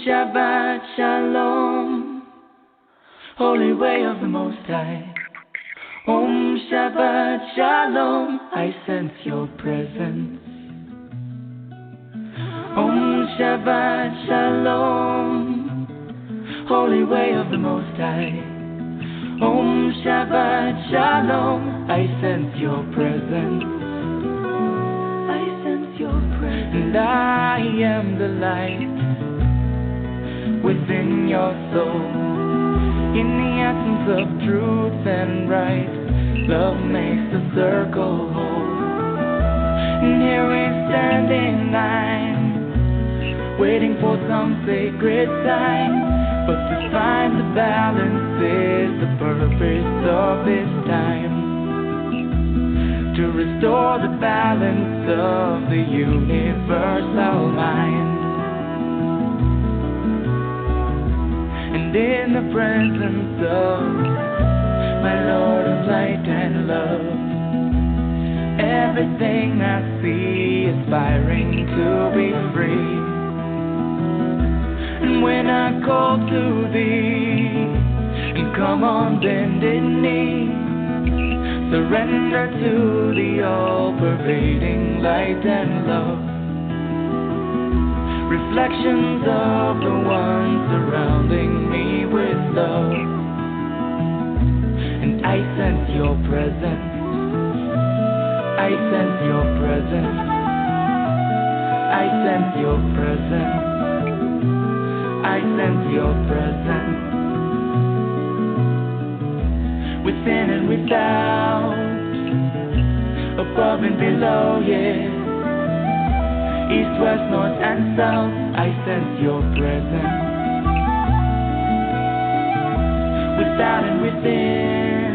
Shabbat Shalom, holy way of the Most High. Om Shabbat Shalom, I sense your presence. Om Shabbat Shalom, holy way of the Most High. Om Shabbat Shalom, I sense your presence. I sense your presence. And I am the light within your soul. In the essence of truth and right, love makes the circle whole. And here we stand in line, waiting for some sacred sign. But to find the balance is the purpose of this time. To restore the balance of the universal mind. And in the presence of my Lord of light and love, everything I see aspiring to be free. And when I call to thee, and come on bended knee, surrender to the all-pervading light and love. Reflections of the one surrounding me with love. And I sense your presence. I sense your presence. I sense your presence. I sense your presence. Within and without, above and below, yeah. East, west, north, and south, I sense your presence. Without and within,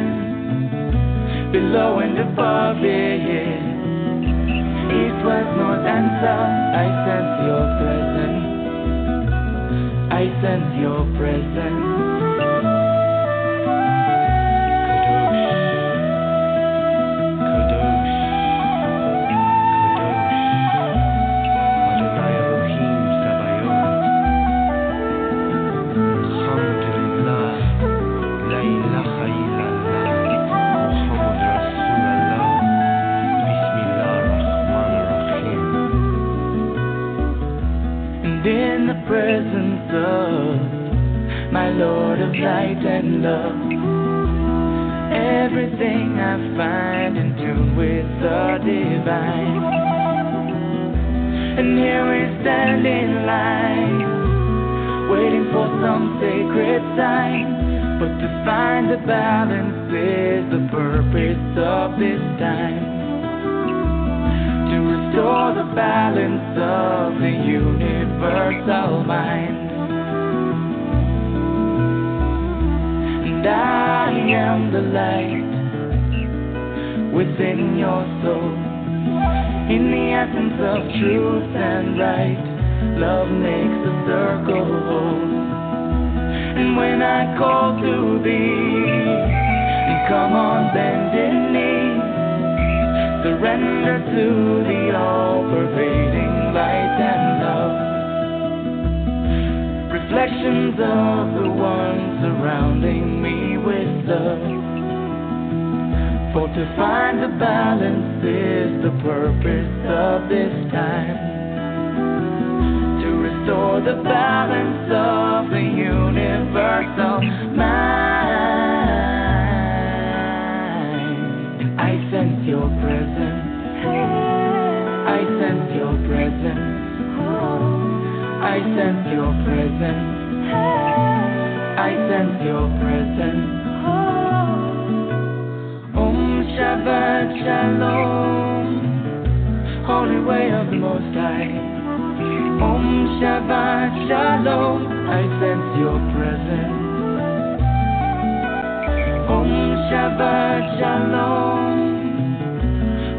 below and above, yeah, yeah. East, west, north, and south, I sense your presence. I sense your presence. Presence of my Lord of light and love, everything I find in tune with the divine. And here we stand in line, waiting for some sacred sign. But to find the balance is the purpose of this time. To restore the balance of the universal mind. And I am the light within your soul. In the essence of truth and right, love makes the circle whole. And when I call to thee, and come on bended knee, surrender to the all-pervading light and love. Reflections of the one surrounding me with love. For to find the balance is the purpose of this time. To restore the balance of the universal mind. I sense your presence. I sense your presence. I sense your presence. I sense your presence. Om Shabbat Shalom, holy way of the Most High. Om Shabbat Shalom, I sense your presence. Om Shabbat Shalom,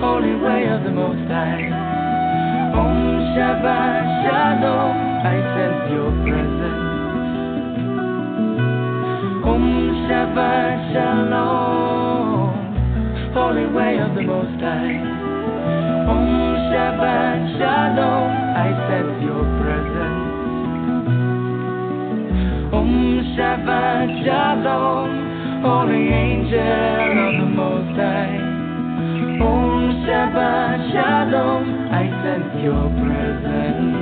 holy way of the Most High. Om Shabbat Shalom, I sense your presence. Om Shabbat Shalom, holy way of the Most High. Om Shabbat Shalom, I sense your presence. Shabbat Shalom, holy angel of the Most High. Om Shabbat Shalom, I sense your presence.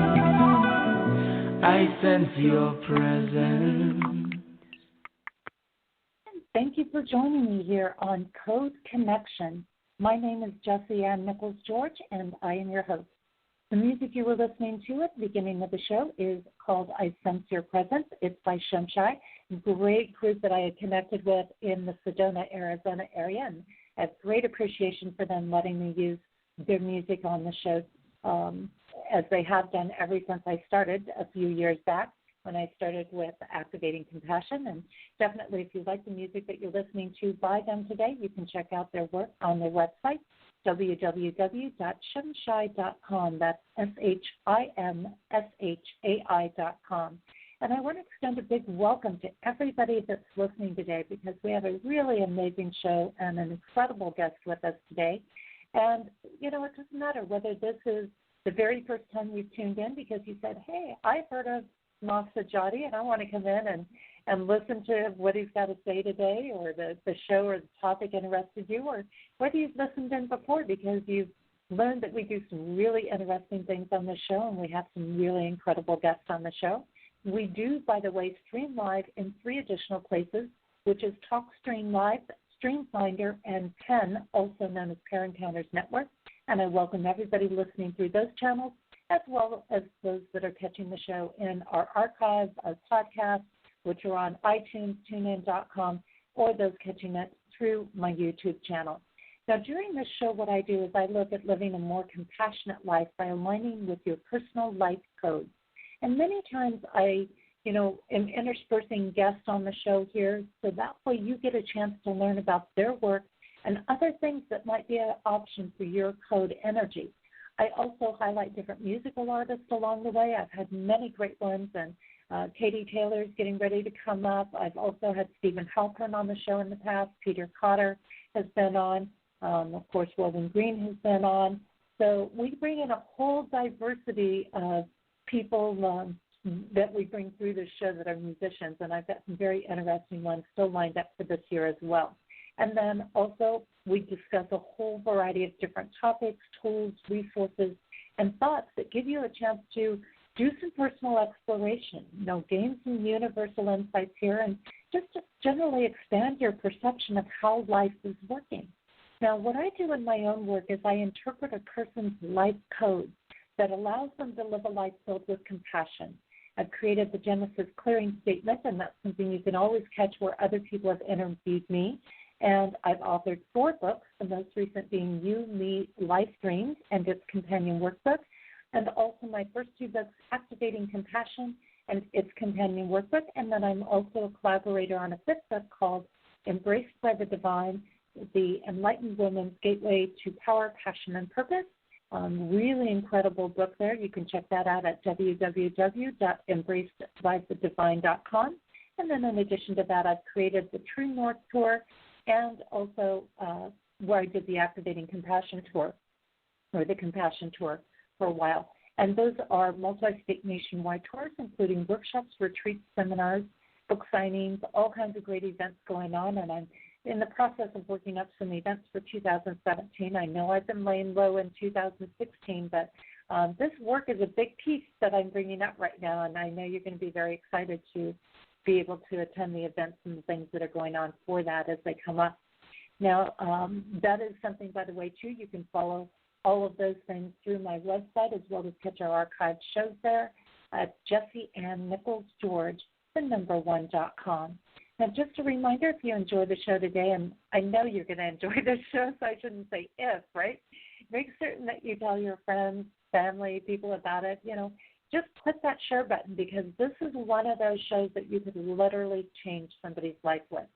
I sense your presence. Thank you for joining me here on Code Connection. My name is Jessie Ann Nichols George, and I am your host. The music you were listening to at the beginning of the show is called I Sense Your Presence. It's by Sajady, a great group that I had connected with in the Sedona, Arizona area, and I have great appreciation for them letting me use their music on the show, as they have done ever since I started a few years back when I started with Activating Compassion. And definitely, if you like the music that you're listening to by them today, you can check out their work on their website, www.shimshai.com. That's SHIMSHAI.com. And I want to extend a big welcome to everybody that's listening today, because we have a really amazing show and an incredible guest with us today. And, you know, it doesn't matter whether this is the very first time you've tuned in because you said, hey, I've heard of Sajady and I want to come in and listen to what he's got to say today, or the show or the topic interested you, or whether you've listened in before because you've learned that we do some really interesting things on the show and we have some really incredible guests on the show. We do, by the way, stream live in 3 additional places, which is TalkStream Live, StreamFinder, and PEN, also known as Pair Encounters Network. And I welcome everybody listening through those channels, as well as those that are catching the show in our archives, our podcasts, which are on iTunes, TuneIn.com, or those catching it through my YouTube channel. Now, during this show, what I do is I look at living a more compassionate life by aligning with your personal life codes. And many times I, am interspersing guests on the show here, so that way you get a chance to learn about their work and other things that might be an option for your code energy. I also highlight different musical artists along the way. I've had many great ones, and Katie Taylor's getting ready to come up. I've also had Stephen Halpern on the show in the past. Peter Cotter has been on. Of course, Woven Green has been on. So we bring in a whole diversity of people that we bring through this show that are musicians, and I've got some very interesting ones still lined up for this year as well. And then also we discuss a whole variety of different topics, tools, resources, and thoughts that give you a chance to do some personal exploration, gain some universal insights here, and just to generally expand your perception of how life is working. Now, what I do in my own work is I interpret a person's life code that allows them to live a life filled with compassion. I've created the Genesis Clearing Statement, and that's something you can always catch where other people have interviewed me. And I've authored 4 books, the most recent being You, Me, Life Dreams, and its companion workbook, and also my first 2 books, Activating Compassion and its companion workbook. And then I'm also a collaborator on a 5th book called Embraced by the Divine, The Enlightened Woman's Gateway to Power, Passion, and Purpose. Really incredible book there. You can check that out at www.embracedbythedivine.com. And then in addition to that, I've created the True North Tour, and also where I did the Activating Compassion Tour, or the Compassion Tour, for a while. And those are multi-state nationwide tours, including workshops, retreats, seminars, book signings, all kinds of great events going on. And I'm in the process of working up some events for 2017. I know I've been laying low in 2016, but this work is a big piece that I'm bringing up right now, and I know you're going to be very excited to be able to attend the events and the things that are going on for that as they come up. Now, that is something, by the way, too, you can follow all of those things through my website, as well as catch our archived shows there at Jessie Ann Nichols George, #1.com. Now, just a reminder, if you enjoy the show today, and I know you're going to enjoy this show, so I shouldn't say if, right? Make certain that you tell your friends, family, people about it. Just click that share button, because this is one of those shows that you could literally change somebody's life with.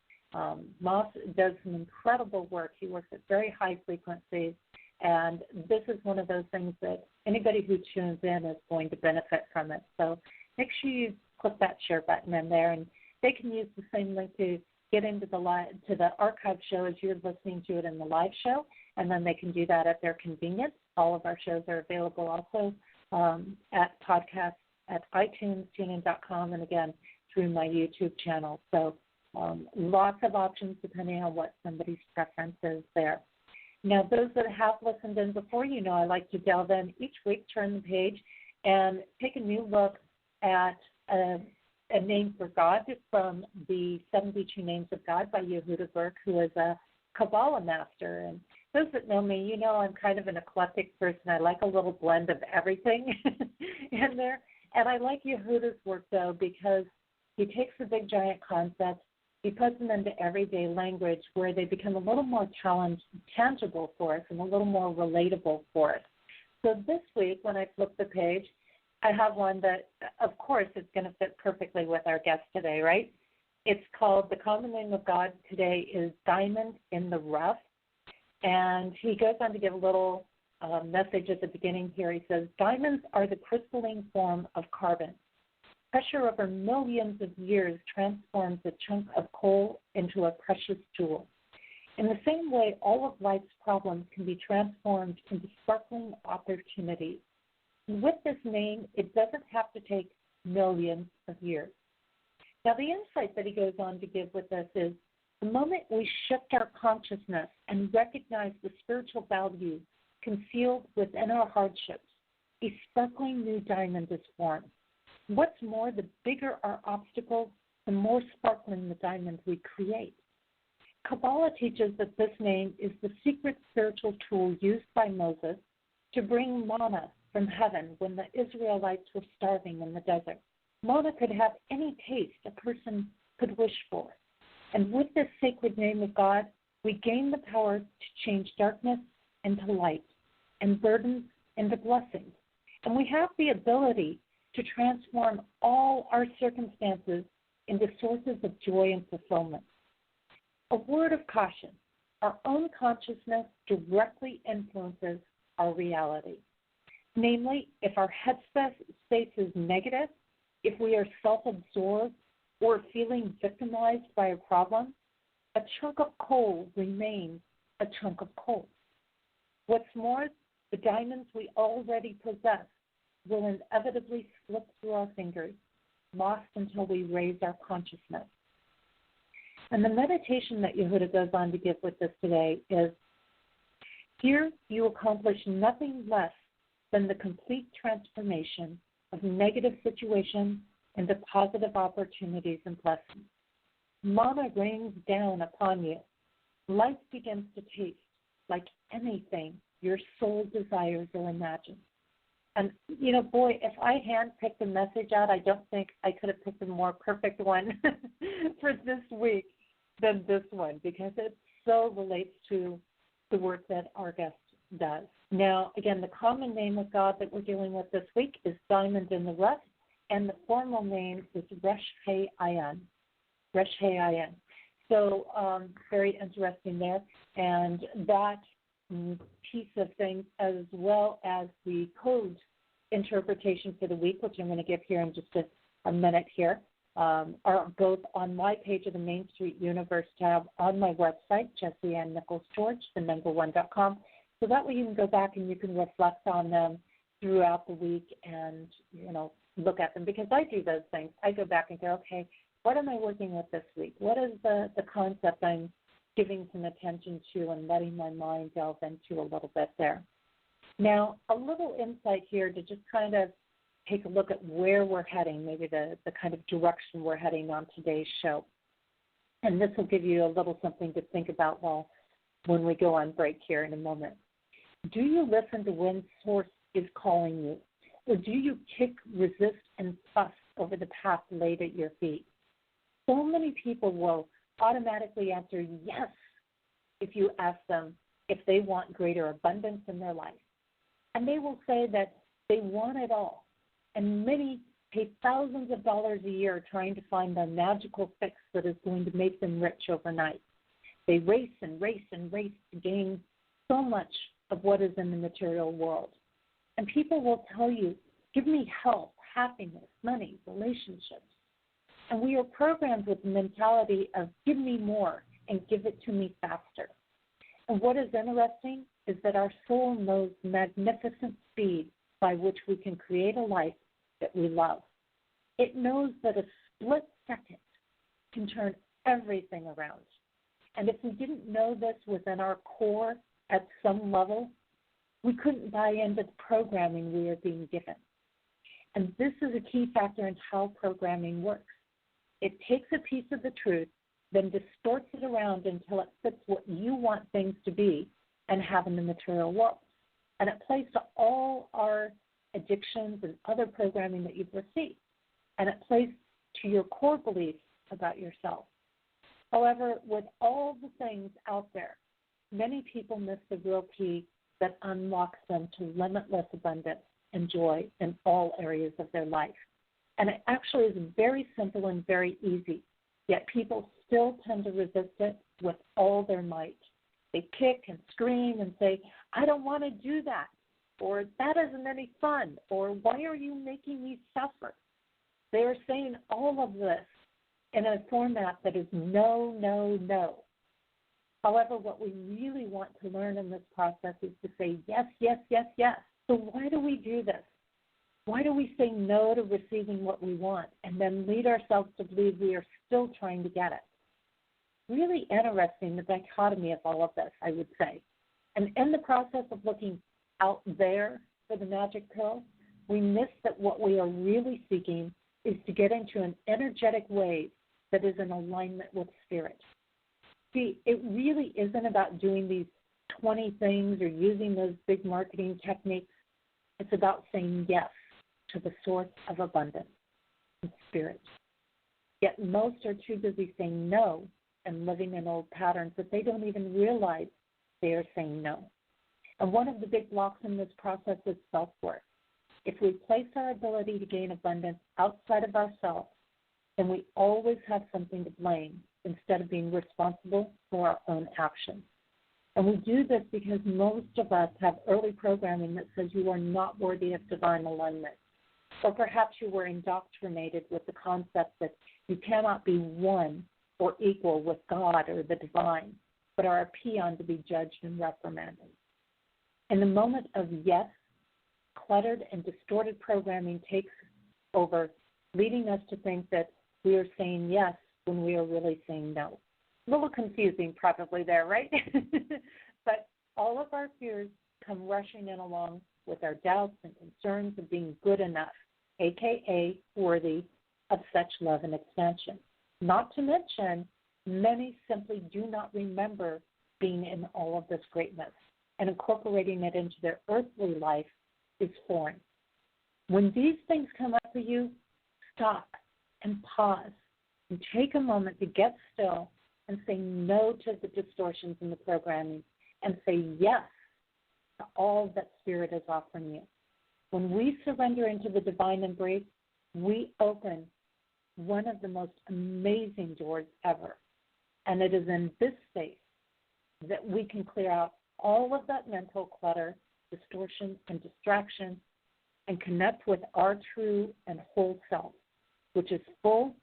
Moss does some incredible work. He works at very high frequencies, and this is one of those things that anybody who tunes in is going to benefit from it. So make sure you click that share button in there, and they can use the same link to get into the archive show as you're listening to it in the live show, and then they can do that at their convenience. All of our shows are available also at podcasts at iTunes, TuneIn.com, and again, through my YouTube channel. So lots of options depending on what somebody's preference is there. Now, those that have listened in before, I like to delve in each week, turn the page, and take a new look at a name for God from the 72 Names of God by Yehuda Berg, who is a Kabbalah master. And those that know me, I'm kind of an eclectic person. I like a little blend of everything in there. And I like Yehuda's work, though, because he takes the big, giant concepts, he puts them into everyday language where they become a little more tangible for us and a little more relatable for us. So this week, when I flip the page, I have one that, of course, is going to fit perfectly with our guest today, right? It's called, the common name of God today is Diamond in the Rough. And he goes on to give a little message at the beginning here. He says, diamonds are the crystalline form of carbon. Pressure over millions of years transforms a chunk of coal into a precious jewel. In the same way, all of life's problems can be transformed into sparkling opportunities. And with this name, it doesn't have to take millions of years. Now, the insight that he goes on to give with us is the moment we shift our consciousness and recognize the spiritual value concealed within our hardships, a sparkling new diamond is formed. What's more, the bigger our obstacles, the more sparkling the diamond we create. Kabbalah teaches that this name is the secret spiritual tool used by Moses to bring manna from heaven when the Israelites were starving in the desert. Manna could have any taste a person could wish for. And with this sacred name of God, we gain the power to change darkness into light and burdens into blessings. And we have the ability to transform all our circumstances into sources of joy and fulfillment. A word of caution: our own consciousness directly influences our reality. Namely, if our headspace is negative, if we are self-absorbed or feeling victimized by a problem, a chunk of coal remains a chunk of coal. What's more, the diamonds we already possess will inevitably slip through our fingers, lost until we raise our consciousness. And the meditation that Yehuda goes on to give with us today is, here you accomplish nothing less than the complete transformation of negative situations into positive opportunities and blessings. Manna rains down upon you. Life begins to taste like anything your soul desires or imagines. And, boy, if I handpicked the message out, I don't think I could have picked a more perfect one for this week than this one, because it so relates to the work that our guest does. Now, again, the common name of God that we're dealing with this week is Diamond in the Rough, and the formal name is Resh Ayin. Resh Ayin. So very interesting there. And that piece of things, as well as the code interpretation for the week, which I'm going to give here in just a minute here, are both on my page of the Main Street Universe tab on my website, Jessie Ann Nichols George, the1.com. So that way you can go back and you can reflect on them throughout the week and, look at them, because I do those things. I go back and go, okay, what am I working with this week? What is the concept I'm giving some attention to and letting my mind delve into a little bit there? Now, a little insight here to just kind of take a look at where we're heading, maybe the kind of direction we're heading on today's show. And this will give you a little something to think about when we go on break here in a moment. Do you listen to when Source is calling you? Or do you kick, resist, and fuss over the path laid at your feet? So many people will automatically answer yes if you ask them if they want greater abundance in their life. And they will say that they want it all. And many pay thousands of dollars a year trying to find the magical fix that is going to make them rich overnight. They race and race and race to gain so much of what is in the material world. And people will tell you, give me health, happiness, money, relationships. And we are programmed with the mentality of give me more and give it to me faster. And what is interesting is that our soul knows magnificent speed by which we can create a life that we love. It knows that a split second can turn everything around. And if we didn't know this within our core at some level, we couldn't buy into the programming we are being given. And this is a key factor in how programming works. It takes a piece of the truth, then distorts it around until it fits what you want things to be and have in the material world. And it plays to all our addictions and other programming that you've received. And it plays to your core beliefs about yourself. However, with all the things out there, many people miss the real key that unlocks them to limitless abundance and joy in all areas of their life. And it actually is very simple and very easy, yet people still tend to resist it with all their might. They kick and scream and say, I don't want to do that, or that isn't any fun, or why are you making me suffer? They are saying all of this in a format that is no, no, no. However, what we really want to learn in this process is to say yes, yes, yes, yes. So why do we do this? Why do we say no to receiving what we want and then lead ourselves to believe we are still trying to get it? Really interesting, the dichotomy of all of this, I would say. And in the process of looking out there for the magic pill, we miss that what we are really seeking is to get into an energetic wave that is in alignment with spirit. See, it really isn't about doing these 20 things or using those big marketing techniques. It's about saying yes to the source of abundance and spirit. Yet most are too busy saying no and living in old patterns that they don't even realize they are saying no. And one of the big blocks in this process is self-worth. If we place our ability to gain abundance outside of ourselves, then we always have something to blame instead of being responsible for our own actions. And we do this because most of us have early programming that says you are not worthy of divine alignment. Or perhaps you were indoctrinated with the concept that you cannot be one or equal with God or the divine, but are a peon to be judged and reprimanded. In the moment of yes, cluttered and distorted programming takes over, leading us to think that we are saying yes when we are really saying no. A little confusing probably there, right? But all of our fears come rushing in along with our doubts and concerns of being good enough, a.k.a. worthy of such love and expansion. Not to mention, many simply do not remember being in all of this greatness, and incorporating it into their earthly life is foreign. When these things come up for you, stop and pause and take a moment to get still and say no to the distortions in the programming and say yes to all that Spirit is offering you. When we surrender into the divine embrace, we open one of the most amazing doors ever. And it is in this space that we can clear out all of that mental clutter, distortion, and distraction and connect with our true and whole self, which is full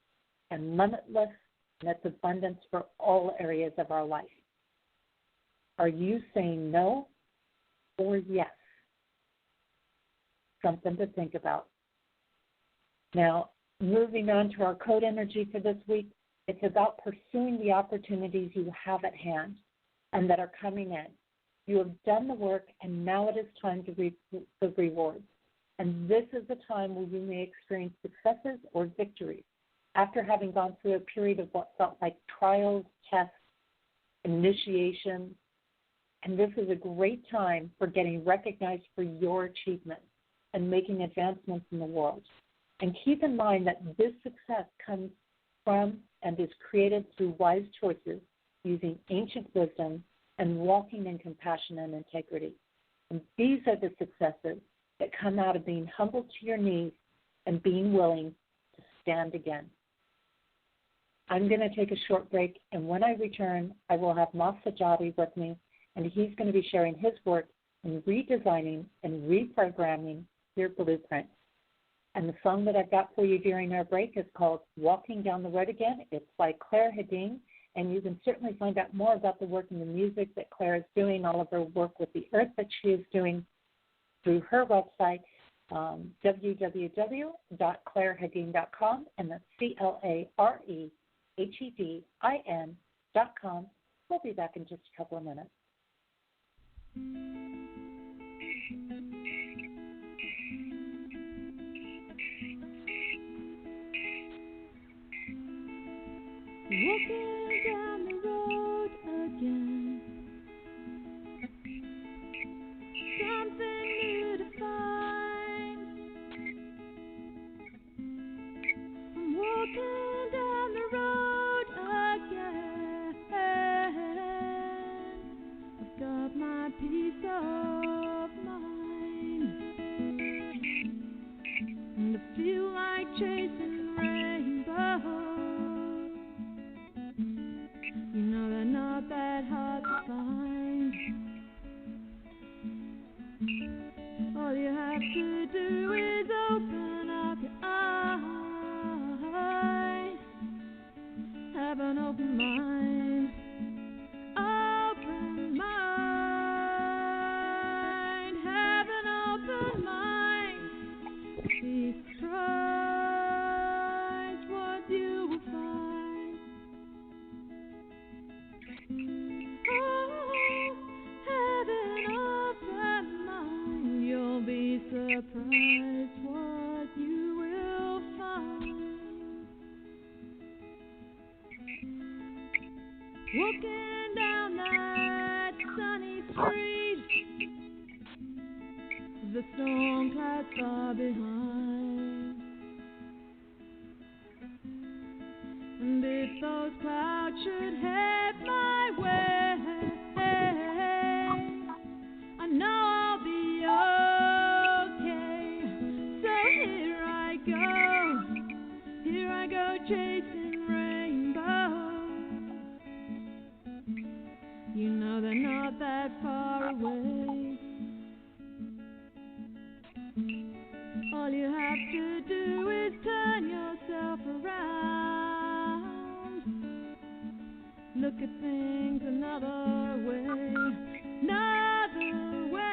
and limitless in its abundance for all areas of our life. Are you saying no or yes? Something to think about. Now, moving on to our code energy for this week, it's about pursuing the opportunities you have at hand and that are coming in. You have done the work, and now it is time to reap the rewards. And this is the time where you may experience successes or victories after having gone through a period of what felt like trials, tests, initiation. And this is a great time for getting recognized for your achievements and making advancements in the world. And keep in mind that this success comes from and is created through wise choices using ancient wisdom and walking in compassion and integrity. And these are the successes that come out of being humble to your knees and being willing to stand again. I'm going to take a short break, and when I return, I will have Sajady with me, and he's going to be sharing his work in redesigning and reprogramming your blueprint. And the song that I've got for you during our break is called Walking Down the Road Again. It's by Claire Hedin, and you can certainly find out more about the work and the music that Claire is doing, all of her work with the earth that she is doing through her website www.clairehedin.com, and that's CLAREHEDIN.com. We'll be back in just a couple of minutes. Walking down the road again, something new to find. I'm walking down the road again. I've got my peace of mind, and I feel like chasing rainbows. You know they're not that hard to find. All you have to do is open up your eyes. Have an open mind. Open mind. Have an open mind. Be surprised what you will find. Have an open mind. You'll be surprised what you will find. Walking down that sunny street, the storm clouds far behind. And if those clouds should head my way, I know I'll be okay. So here I go chasing rainbows. You know they're not that far away. All you have to do is turn yourself around. Look at things another way. Another way.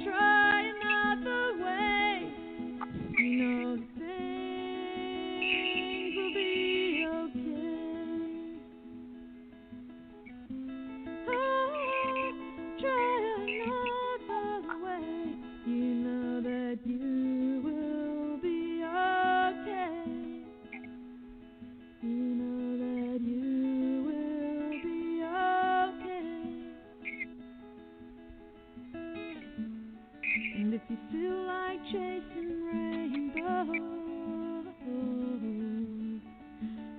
Try another way. You know things will be okay. Oh, try another way. You know that you will be okay. You know that you will be okay. And if you feel like chasing rainbows,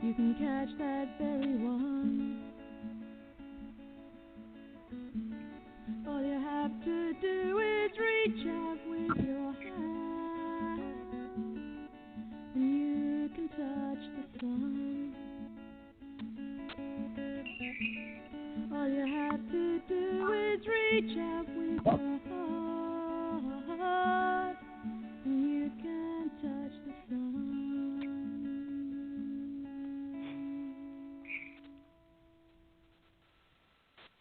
you can catch that very one. All you have to do is reach out with your hand, and you can touch the sun. All you have to do is reach out with your heart, and you can touch the sun.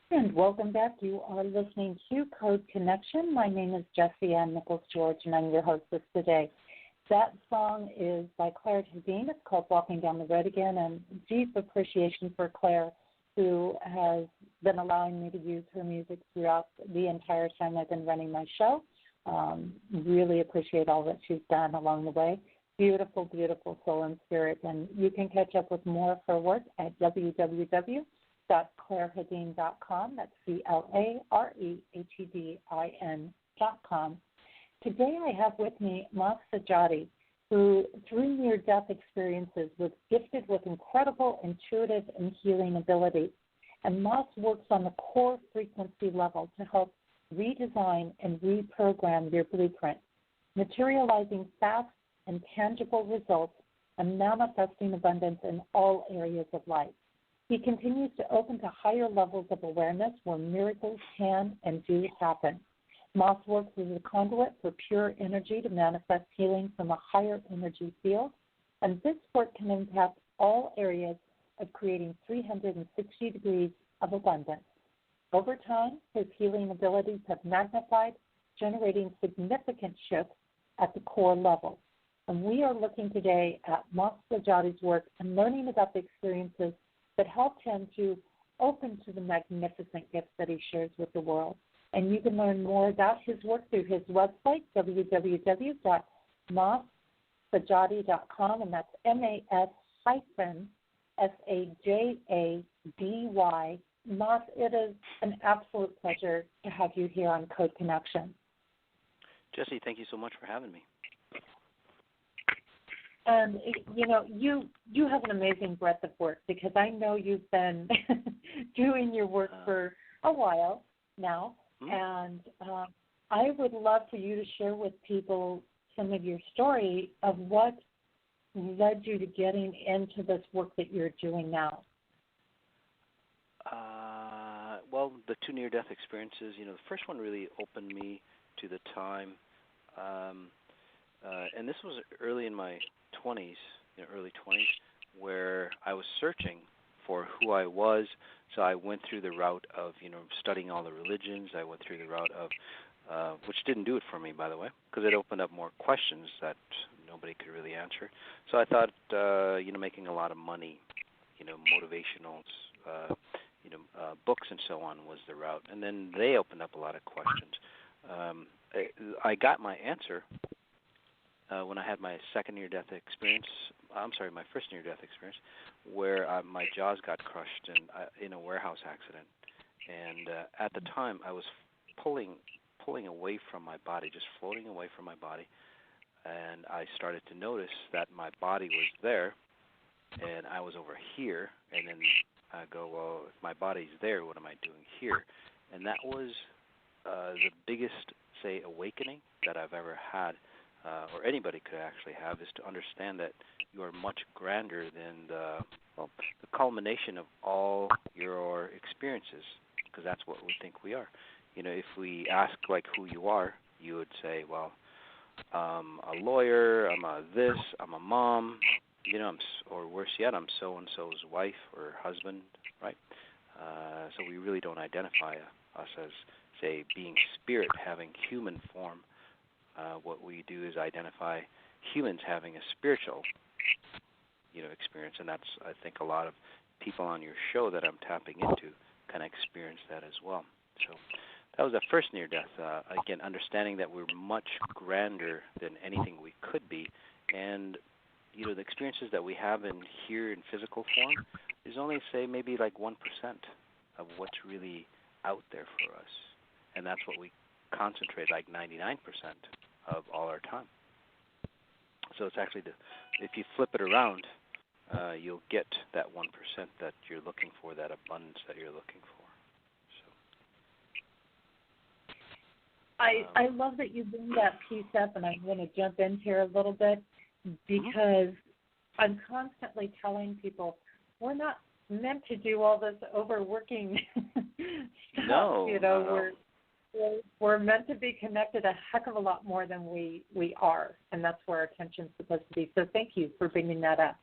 And welcome back. You are listening to Code Connection. My name is Jessie Ann Nichols George, and I'm your hostess today. That song is by Claire Hedin. It's called Walking Down the Road Again, and deep appreciation for Claire, who has been allowing me to use her music throughout the entire time I've been running my show. Really appreciate all that she's done along the way. Beautiful, beautiful soul and spirit. And you can catch up with more of her work at www.clairehedin.com. That's CLAREHEDIN.com. Today I have with me Sajady, who through near-death experiences was gifted with incredible intuitive and healing abilities. And Moss works on the core frequency level to help redesign and reprogram your blueprint, materializing fast and tangible results and manifesting abundance in all areas of life. He continues to open to higher levels of awareness where miracles can and do happen. Moss works as a conduit for pure energy to manifest healing from a higher energy field, and this work can impact all areas of creating 360 degrees of abundance. Over time, his healing abilities have magnified generating significant shifts at the core level. And we are looking today at Sajady's work and learning about the experiences that helped him to open to the magnificent gifts that he shares with the world. And you can learn more about his work through his website, www.massajady.com, and that's MAS-SAJADY. Mas, it is an absolute pleasure to have you here on Code Connection. Jesse, thank you so much for having me. And, you have an amazing breadth of work, because I know you've been doing your work for a while now. And I would love for you to share with people some of your story of what led you to getting into this work that you're doing now. Well, the two near-death experiences, the first one really opened me to the time, and this was early in my 20s, early 20s, where I was searching for who I was. So I went through the route of, studying all the religions. I went through the route of, which didn't do it for me, by the way, because it opened up more questions that nobody could really answer. So I thought, making a lot of money, motivationals, books and so on was the route. And then they opened up a lot of questions. I got my answer when I had my second near-death experience. My first near-death experience, where my jaws got crushed in a warehouse accident. And at the time, I was pulling away from my body, just floating away from my body. And I started to notice that my body was there, and I was over here. And then I go, well, if my body's there, what am I doing here? And that was the biggest, say, awakening that I've ever had, or anybody could actually have, is to understand that you are much grander than the culmination of all your experiences, because that's what we think we are. If we ask, who you are, you would say, well, I'm a lawyer, I'm a this, I'm a mom, or worse yet, I'm so-and-so's wife or husband, right? So we really don't identify us as, say, being spirit, having human form. What we do is identify humans having a spiritual, experience, and that's, I think, a lot of people on your show that I'm tapping into kind of experience that as well. So that was the first near-death. Again, understanding that we're much grander than anything we could be, and the experiences that we have here in physical form is only, say, maybe 1% of what's really out there for us, and that's what we concentrate 99% of all our time. So it's actually if you flip it around, you'll get that 1% that you're looking for, that abundance that you're looking for. So I love that you bring that piece up, and I'm going to jump in here a little bit, because I'm constantly telling people we're not meant to do all this overworking stuff. No. We're meant to be connected a heck of a lot more than we are, and that's where our attention's supposed to be. So thank you for bringing that up.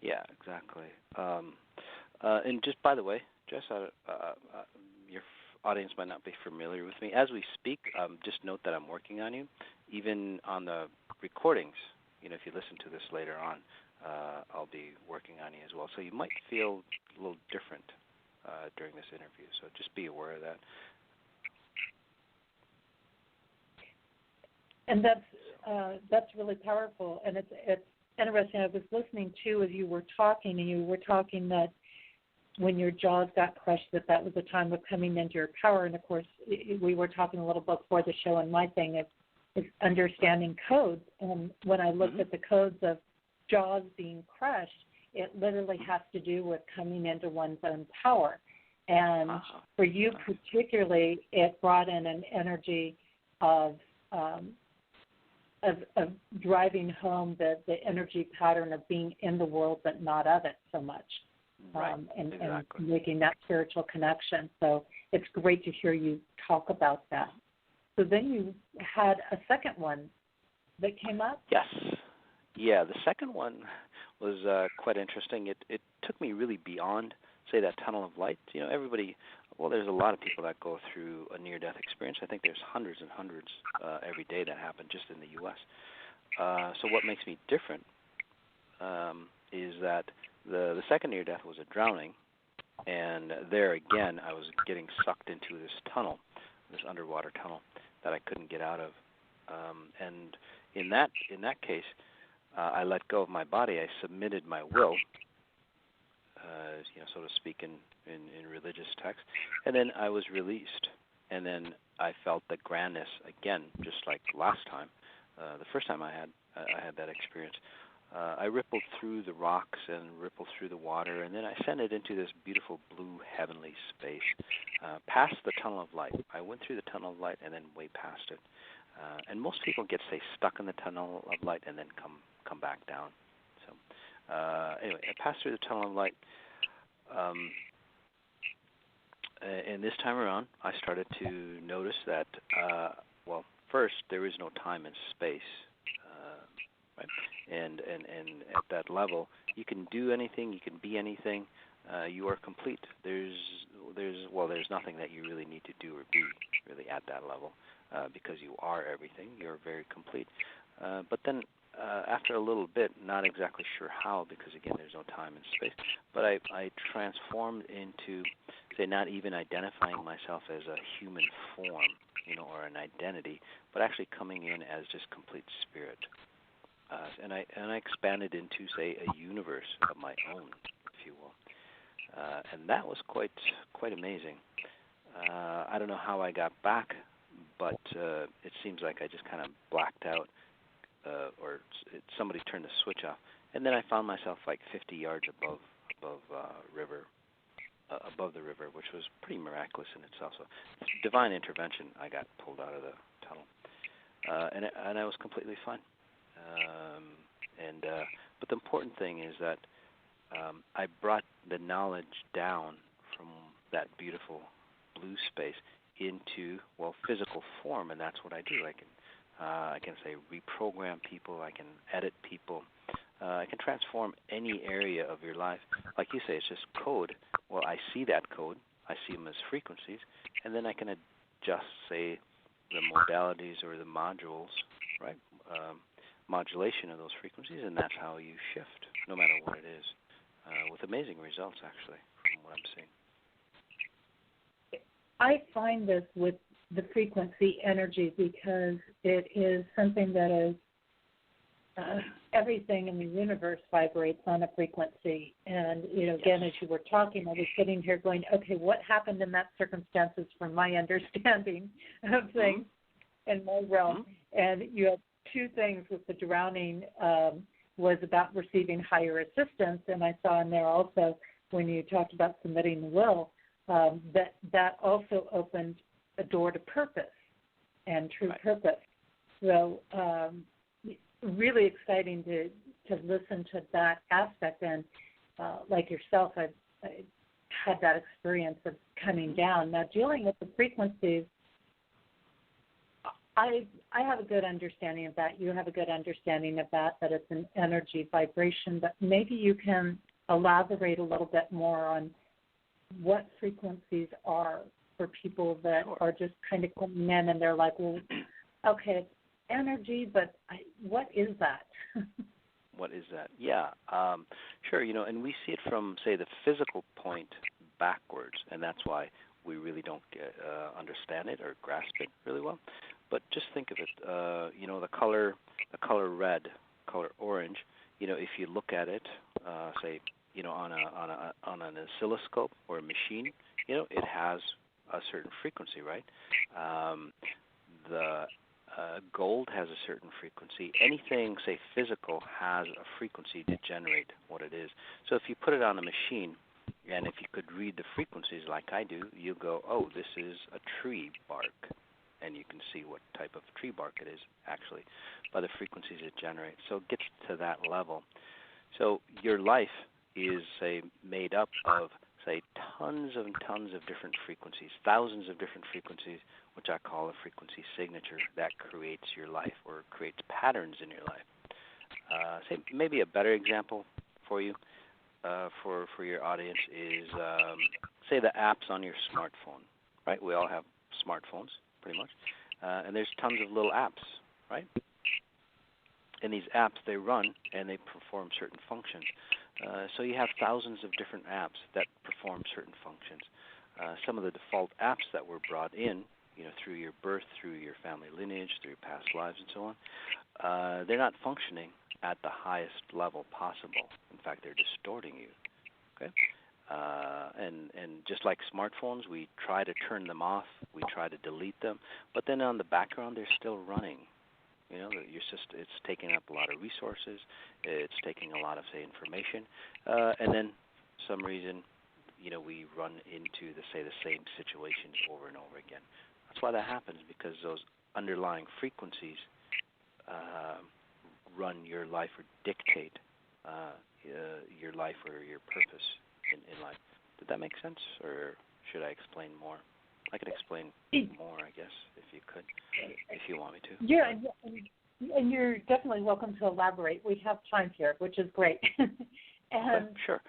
Yeah, exactly. And just by the way, Jess, your audience might not be familiar with me. As we speak, just note that I'm working on you. Even on the recordings, if you listen to this later on, I'll be working on you as well. So you might feel a little different during this interview. So just be aware of that. And that's really powerful, and it's interesting. I was listening too as you were talking, and you were talking that when your jaws got crushed, that was a time of coming into your power. And of course, we were talking a little before the show, and my thing is understanding codes. And when I looked at the codes of jaws being crushed, it literally has to do with coming into one's own power. And for you particularly, it brought in an energy of driving home the energy pattern of being in the world but not of it so much, and making that spiritual connection. So it's great to hear you talk about that. So then you had a second one that came up? Yes. Yeah, the second one was quite interesting. It took me really beyond, say, that tunnel of light. Everybody Well, there's a lot of people that go through a near-death experience. I think there's hundreds and hundreds every day that happen just in the U.S. So what makes me different is that the second near-death was a drowning, and there again I was getting sucked into this tunnel, this underwater tunnel that I couldn't get out of. And in that case, I let go of my body. I submitted my will, so to speak, in religious text, and then I was released. And then I felt the grandness again, just like last time, the first time I had that experience. I rippled through the rocks and rippled through the water, and then I ascended into this beautiful blue heavenly space, past the tunnel of light. I went through the tunnel of light and then way past it. And most people get, say, stuck in the tunnel of light and then come back down. So anyway, I passed through the tunnel of light. And this time around, I started to notice that, first, there is no time and space, right? And at that level, you can do anything, you can be anything, you are complete. There's nothing that you really need to do or be really at that level, because you are everything. You're very complete. But then after a little bit, not exactly sure how, because again, there's no time and space, but I transformed into, say, not even identifying myself as a human form, or an identity, but actually coming in as just complete spirit. And I expanded into, say, a universe of my own, if you will. And that was quite amazing. I don't know how I got back, but it seems like I just kind of blacked out, or somebody turned the switch off, and then I found myself like 50 yards above the river, which was pretty miraculous in itself. So, divine intervention. I got pulled out of the tunnel, and I was completely fine. But the important thing is that I brought the knowledge down from that beautiful blue space into physical form, and that's what I do. I can say reprogram people. I can edit people. I can transform any area of your life. Like you say, it's just code. Well, I see that code. I see them as frequencies, and then I can adjust, say, the modalities or the modules, right? Modulation of those frequencies, and that's how you shift, no matter what it is, with amazing results, actually, from what I'm seeing. I find this with the frequency energy because it is something that is everything in the universe vibrates on a frequency. And, again, as you were talking, I was sitting here going, okay, what happened in that circumstances from my understanding of things in my realm? And you have two things with the drowning was about receiving higher assistance, and I saw in there also when you talked about submitting the will, that also opened a door to purpose and true purpose. So really exciting to listen to that aspect. And like yourself, I had that experience of coming down. Now, dealing with the frequencies, I have a good understanding of that. You have a good understanding of that it's an energy vibration. But maybe you can elaborate a little bit more on what frequencies are for people that are just kind of coming in and they're like, well, okay, it's energy, but what is that? What is that? Yeah, sure. And we see it from, say, the physical point backwards, and that's why we really don't understand it or grasp it really well. But just think of it, the color red, color orange. If you look at it, say, on an oscilloscope or a machine, it has a certain frequency, right? The gold has a certain frequency. Anything, say, physical has a frequency to generate what it is. So if you put it on a machine, and if you could read the frequencies like I do, you go, oh, this is a tree bark. And you can see what type of tree bark it is, actually, by the frequencies it generates. So it gets to that level. So your life is, say, made up of, say, tons and tons of different frequencies, thousands of different frequencies, which I call a frequency signature that creates your life or creates patterns in your life. Say maybe a better example for you, for your audience is, say the apps on your smartphone, right? We all have smartphones, pretty much, and there's tons of little apps, right? And these apps, they run and they perform certain functions. So you have thousands of different apps that perform certain functions. Some of the default apps that were brought in, through your birth, through your family lineage, through past lives, and so on, they're not functioning at the highest level possible. In fact, they're distorting you. Okay, and just like smartphones, we try to turn them off, we try to delete them, but then on the background, they're still running. It's taking up a lot of resources. It's taking a lot of, say, information, and then some reason, we run into the same situations over and over again. That's why that happens, because those underlying frequencies run your life or dictate your life or your purpose in life. Did that make sense, or should I explain more? I could explain more, I guess, if you want me to. Yeah, and you're definitely welcome to elaborate. We have time here, which is great. And sure.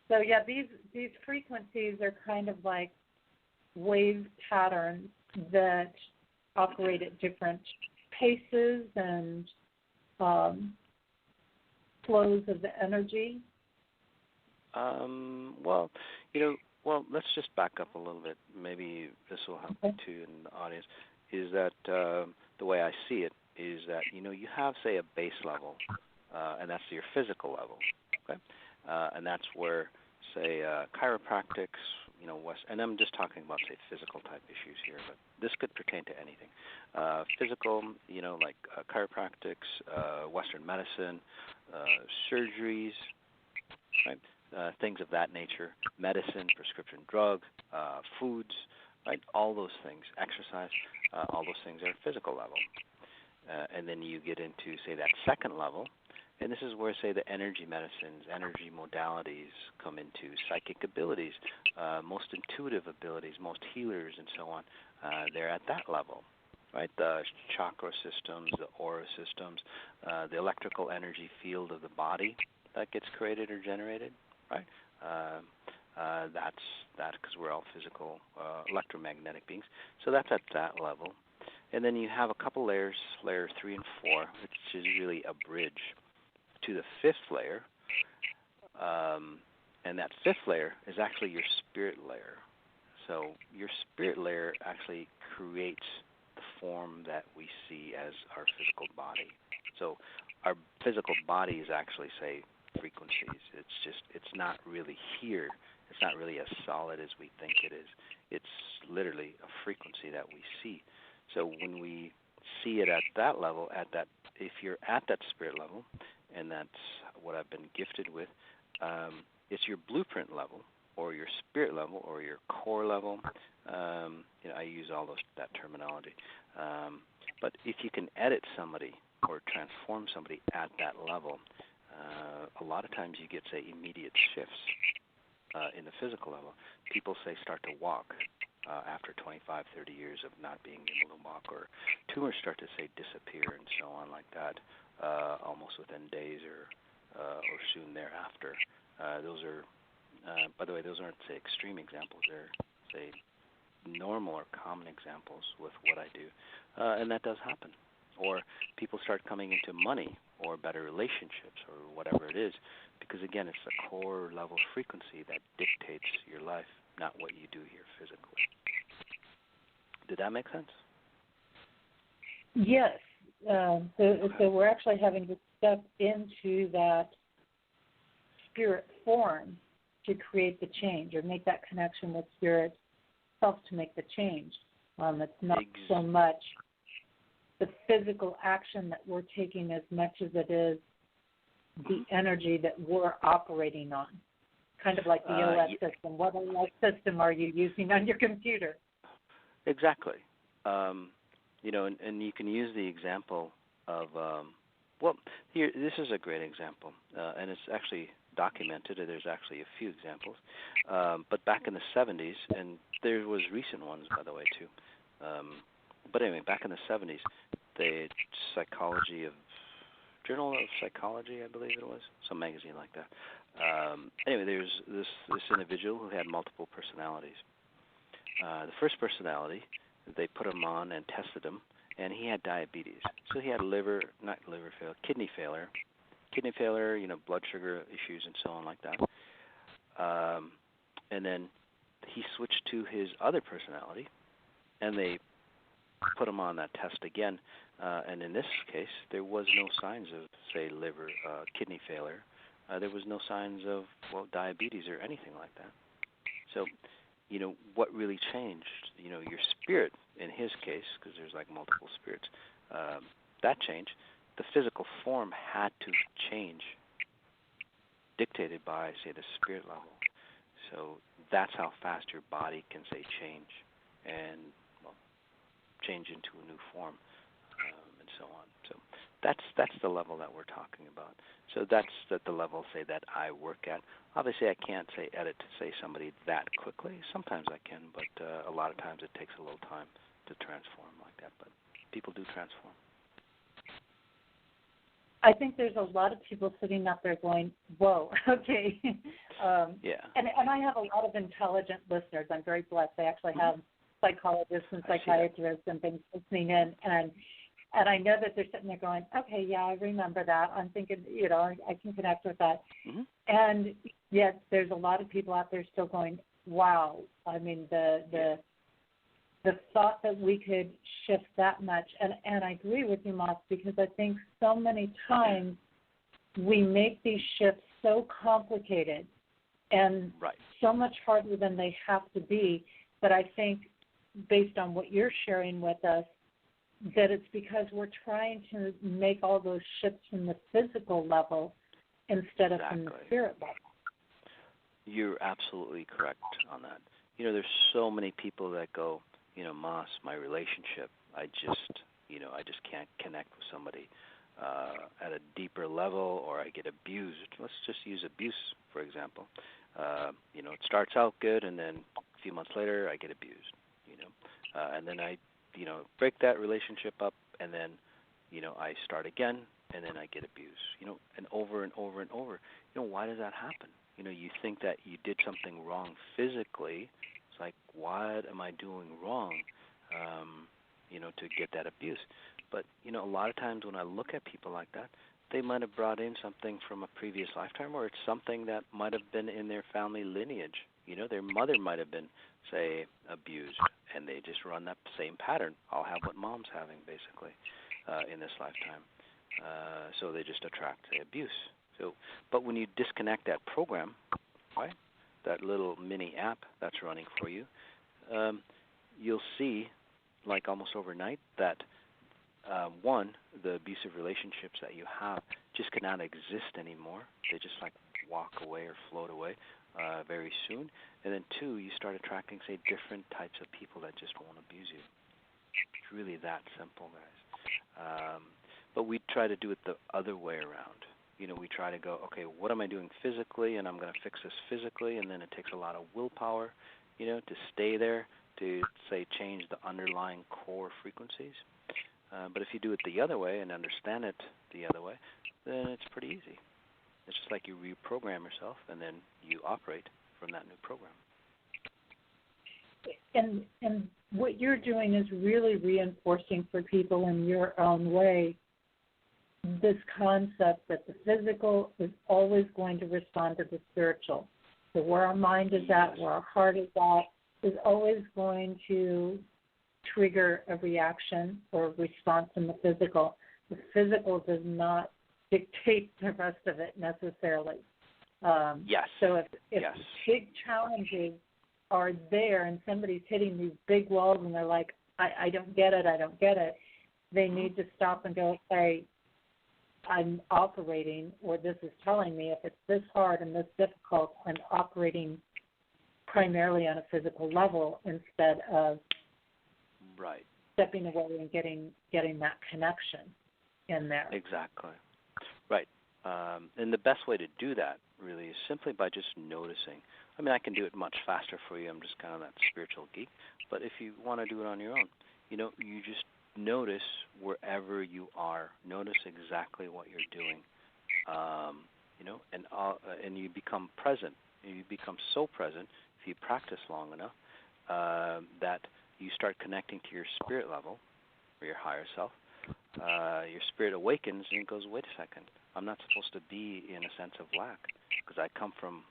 So yeah, these frequencies are kind of like wave patterns that operate at different paces and flows of the energy. Well, let's just back up a little bit. Maybe this will help too in the audience. Is that the way I see it is that you have, say, a base level, and that's your physical level, okay, and that's where, say, chiropractics, and I'm just talking about, say, physical type issues here, but this could pertain to anything. Physical, like chiropractics, Western medicine, surgeries, right? Things of that nature, medicine, prescription drug, foods, right? All those things, exercise, all those things are physical level. And then you get into, say, that second level, and this is where, say, the energy medicines, energy modalities come into, psychic abilities, most intuitive abilities, most healers, and so on. They're at that level, right? The chakra systems, the aura systems, the electrical energy field of the body that gets created or generated, right? That's because we're all physical electromagnetic beings. So that's at that level. And then you have a couple layers, layer 3 and 4, which is really a bridge to the fifth layer. And that fifth layer is actually your spirit layer. So your spirit layer actually creates the form that we see as our physical body. So our physical body is actually, say, frequencies. It's not really here. It's not really as solid as we think it is. It's literally a frequency that we see. So when we see it at that level, if you're at that spirit level, and that's what I've been gifted with, it's your blueprint level, or your spirit level, or your core level. I use all that terminology. But if you can edit somebody or transform somebody at that level, a lot of times you get, say, immediate shifts in the physical level. People, say, start to walk after 25, 30 years of not being able to walk, or tumors start to, say, disappear and so on like that, almost within days or soon thereafter. Those are, by the way, those aren't, say, extreme examples. They're, say, normal or common examples with what I do, and that does happen. Or people start coming into money or better relationships or whatever it is, because, again, it's the core level frequency that dictates your life, not what you do here physically. Did that make sense? Yes. So we're actually having to step into that spirit form to create the change, or make that connection with spirit self to make the change. It's not so much the physical action that we're taking as much as it is the energy that we're operating on. Kind of like the OS system. What OS system are you using on your computer? Exactly. And you can use the example of, here, this is a great example, and it's actually documented, and there's actually a few examples. But back in the 70s, and there was recent ones, by the way, too. But anyway, back in the 70s, the psychology of Journal of Psychology, I believe it was, some magazine like that. Anyway, there's this individual who had multiple personalities. The first personality, they put him on and tested him, and he had diabetes. So he had kidney failure, blood sugar issues and so on like that. And then he switched to his other personality, and they put him on that test again. And in this case, there was no signs of, say, liver, kidney failure. There was no signs of, diabetes or anything like that. So, what really changed? Your spirit, in his case, because there's like multiple spirits, that changed. The physical form had to change, dictated by, say, the spirit level. So that's how fast your body can, say, change and change into a new form, and so on. So that's the level that we're talking about. So that's the level, say, that I work at. Obviously, I can't, say, edit to, say, somebody that quickly. Sometimes I can, but a lot of times it takes a little time to transform like that. But people do transform. I think there's a lot of people sitting up there going, whoa, okay. Yeah. And I have a lot of intelligent listeners. I'm very blessed. I actually have psychologists and psychiatrists and things listening in. And I know that they're sitting there going, okay, yeah, I remember that. I'm thinking, I can connect with that. Mm-hmm. And yet there's a lot of people out there still going, wow. I mean, the thought that we could shift that much. And I agree with you, Moss, because I think so many times we make these shifts so complicated and so much harder than they have to be. But I think based on what you're sharing with us, that it's because we're trying to make all those shifts from the physical level instead of from the spirit level. You're absolutely correct on that. There's so many people that go, Moss, my relationship, I just can't connect with somebody at a deeper level, or I get abused. Let's just use abuse, for example. It starts out good, and then a few months later, I get abused, and then I break that relationship up, and then, I start again, and then I get abused, and over and over and over. Why does that happen? You think that you did something wrong physically. It's like, what am I doing wrong, to get that abuse? But, a lot of times when I look at people like that, they might have brought in something from a previous lifetime, or it's something that might have been in their family lineage. Their mother might have been, say, abused, and they just run that same pattern. I'll have what mom's having, basically, in this lifetime. So they just attract, say, abuse. So, but when you disconnect that program, right, that little mini app that's running for you, you'll see, like almost overnight, that the abusive relationships that you have just cannot exist anymore. They just like walk away or float away very soon. And then two, you start attracting, say, different types of people that just won't abuse you. It's really that simple, guys. But we try to do it the other way around. We try to go, okay, what am I doing physically, and I'm going to fix this physically, and then it takes a lot of willpower, to stay there, to, say, change the underlying core frequencies. But if you do it the other way and understand it the other way, then it's pretty easy. It's just like you reprogram yourself, and then you operate from that new program. And what you're doing is really reinforcing for people in your own way this concept that the physical is always going to respond to the spiritual. So where our mind is at, where our heart is at, is always going to trigger a reaction or a response in the physical. The physical does not dictate the rest of it necessarily. So if big challenges are there and somebody's hitting these big walls and they're like, I don't get it, they need to stop and go, okay, I'm operating, or this is telling me if it's this hard and this difficult, I'm operating primarily on a physical level instead of stepping away and getting that connection in there. Exactly. Right. And the best way to do that really is simply by just noticing. I mean, I can do it much faster for you. I'm just kind of that spiritual geek. But if you want to do it on your own, you just notice wherever you are. Notice exactly what you're doing, and you become present. You become so present if you practice long enough that you start connecting to your spirit level or your higher self. Your spirit awakens and it goes, wait a second, I'm not supposed to be in a sense of lack because I come from,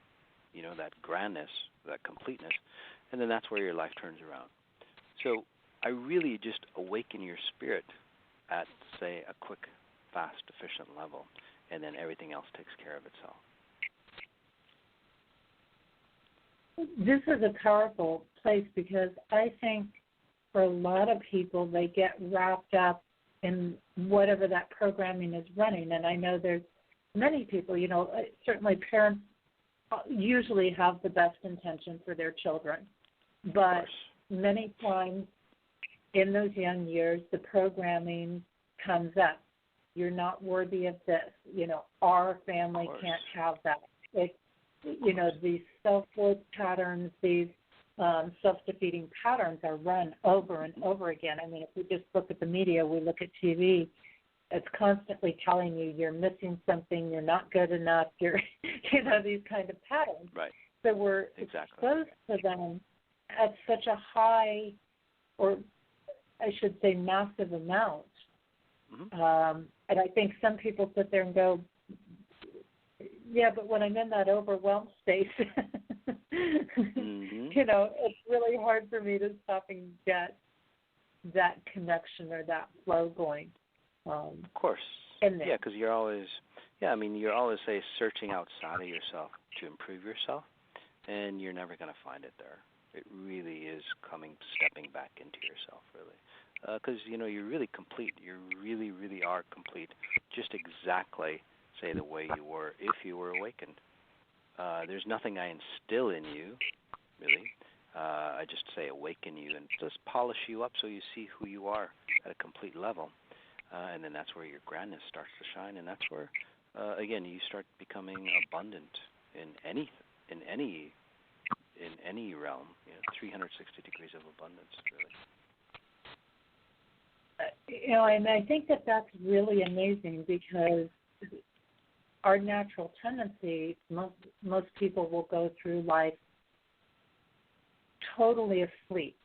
that grandness, that completeness, and then that's where your life turns around. So I really just awaken your spirit at, say, a quick, fast, efficient level, and then everything else takes care of itself. This is a powerful place because I think for a lot of people, they get wrapped up in whatever that programming is running. And I know there's many people, certainly parents usually have the best intention for their children. But many times in those young years, the programming comes up. You're not worthy of this. Our family can't have that. It's, these self-worth patterns, these self-defeating patterns are run over and over again. I mean, if we just look at the media, we look at TV, it's constantly telling you you're missing something, you're not good enough, you're, these kind of patterns. Right. So we're exposed to them at such a high, or I should say massive amount. Mm-hmm. And I think some people sit there and go, yeah, but when I'm in that overwhelmed space, mm-hmm. It's really hard for me to stop and get that connection or that flow going. Of course. Yeah, because you're always, say, searching outside of yourself to improve yourself, and you're never going to find it there. It really is stepping back into yourself, really. Because, you're really complete. You really, really are complete, just exactly, say, the way you were if you were awakened. There's nothing I instill in you, really. I just say awaken you and just polish you up so you see who you are at a complete level. And then that's where your grandness starts to shine, and that's where, again, you start becoming abundant in any realm. 360 degrees of abundance, really. And I think that's really amazing because our natural tendency, most people will go through life totally asleep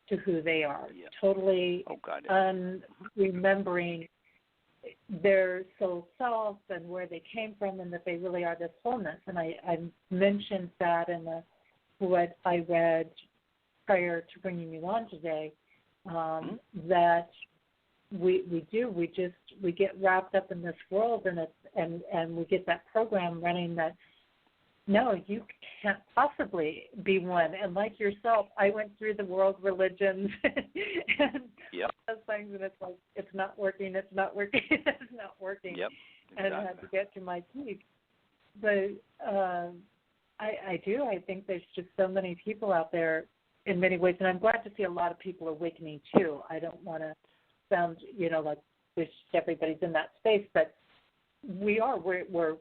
to who they are, totally unremembering their soul self and where they came from and that they really are this wholeness. And I mentioned that in what I read prior to bringing you on today, that we get wrapped up in this world and we get that program running that, no, you can't possibly be one. And like yourself, I went through the world religions and those things, and it's like, it's not working. Yep, exactly. And I had to get to my peace. But I think there's just so many people out there in many ways, and I'm glad to see a lot of people awakening too. I don't want to sound, like everybody's in that space, but we're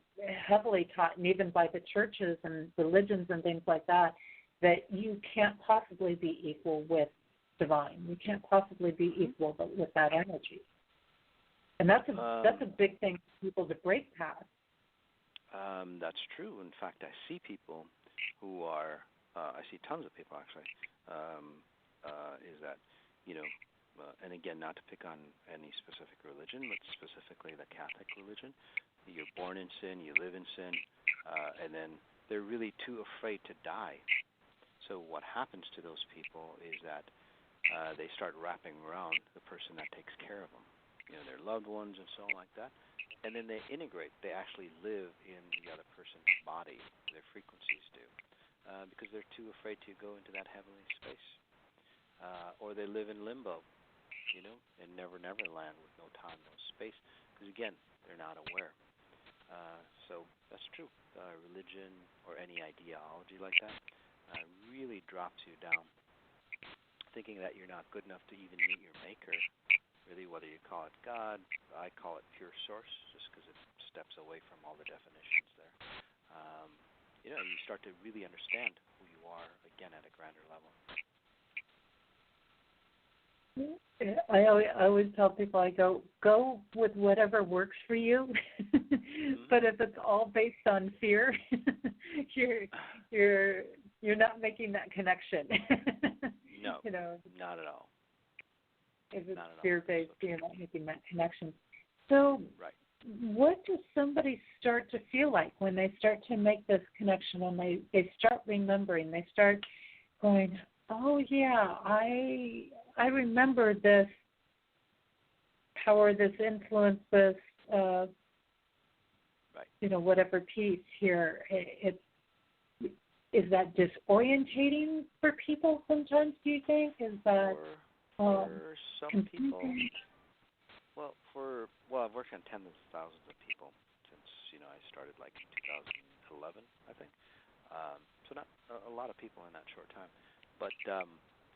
heavily taught, and even by the churches and religions and things like that, that you can't possibly be equal with divine. You can't possibly be equal with that energy. And that's a big thing for people to break past. That's true. In fact, I see people who are, I see tons of people actually, and again, not to pick on any specific religion, but specifically the Catholic religion. You're born in sin, you live in sin, and then they're really too afraid to die. So what happens to those people is that they start wrapping around the person that takes care of them, their loved ones and so on like that, and then they integrate. They actually live in the other person's body, their frequencies do, because they're too afraid to go into that heavenly space. Or they live in limbo, in never land with no time, no space, because again, they're not aware. So that's true. Religion or any ideology like that really drops you down, thinking that you're not good enough to even meet your maker. Really, whether you call it God, I call it pure source, just because it steps away from all the definitions there. You start to really understand who you are again at a grander level. I always tell people, I go with whatever works for you, but if it's all based on fear, you're not making that connection. No, you know, not at all. if it's Not at all. fear-based, you're not making that connection. So, Right. what does somebody start to feel like when they start to make this connection and they start remembering, they start going, oh yeah, I remember this power, this influence, this Right. Whatever piece here. Is that disorientating for people sometimes, do you think? Is that for some people? confusing? Well, I've worked on tens of thousands of people since I started like in 2011, I think. So not a lot of people in that short time, but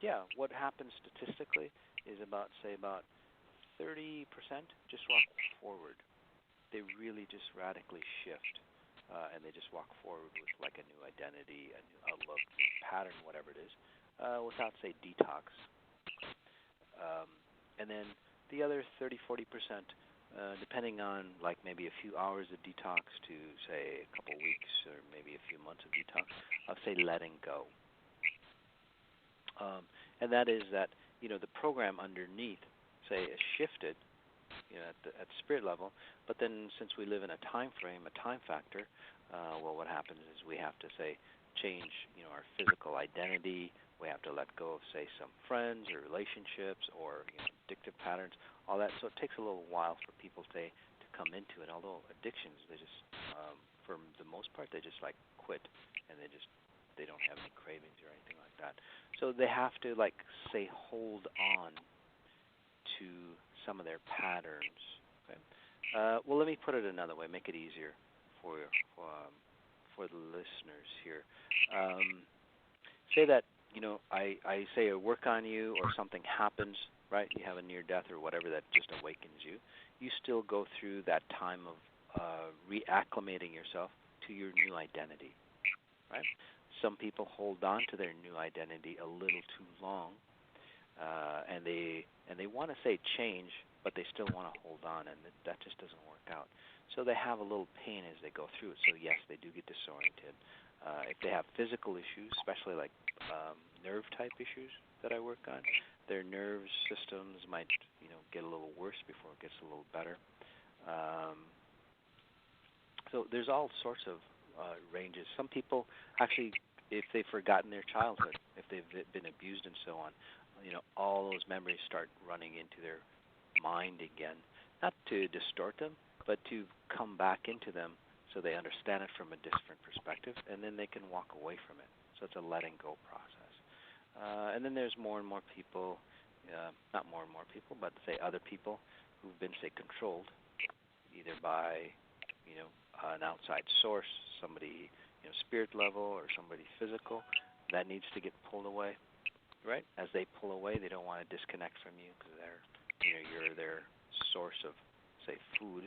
yeah, what happens statistically is about 30% just walk forward. They really just radically shift, and they just walk forward with like a new identity, a new outlook, new pattern, whatever it is, without detox. And then the other 30-40%, depending on like maybe a few hours of detox to say a couple weeks or maybe a few months of detox, of letting go. And that is that the program underneath is shifted at spirit level, but then since we live in a time frame, a time factor, well, what happens is we have to change our physical identity. We have to let go of some friends or relationships or addictive patterns, all that. So it takes a little while for people to come into it. Although addictions, they just for the most part they just quit, and they don't have any cravings or anything like that. So they have to hold on to some of their patterns. Okay. Well, let me put it another way, make it easier for the listeners here. Say that I say I work on you, or something happens, right? You have a near death or whatever that just awakens you. You still go through that time of reacclimating yourself to your new identity, right? Some people hold on to their new identity a little too long, and they want to change, but they still want to hold on, and that just doesn't work out. So they have a little pain as they go through it. So yes, they do get disoriented. If they have physical issues, especially like nerve type issues that I work on, their nerve systems might get a little worse before it gets a little better. So there's all sorts of ranges. Some people actually, if they've forgotten their childhood, if they've been abused and so on, all those memories start running into their mind again, not to distort them, but to come back into them so they understand it from a different perspective, and then they can walk away from it. So it's a letting go process. And then there's more and more people, not more and more people, but other people who've been, controlled either by, an outside source, somebody, spirit level, or somebody physical, that needs to get pulled away, right? As they pull away, they don't want to disconnect from you because you're their source of, food,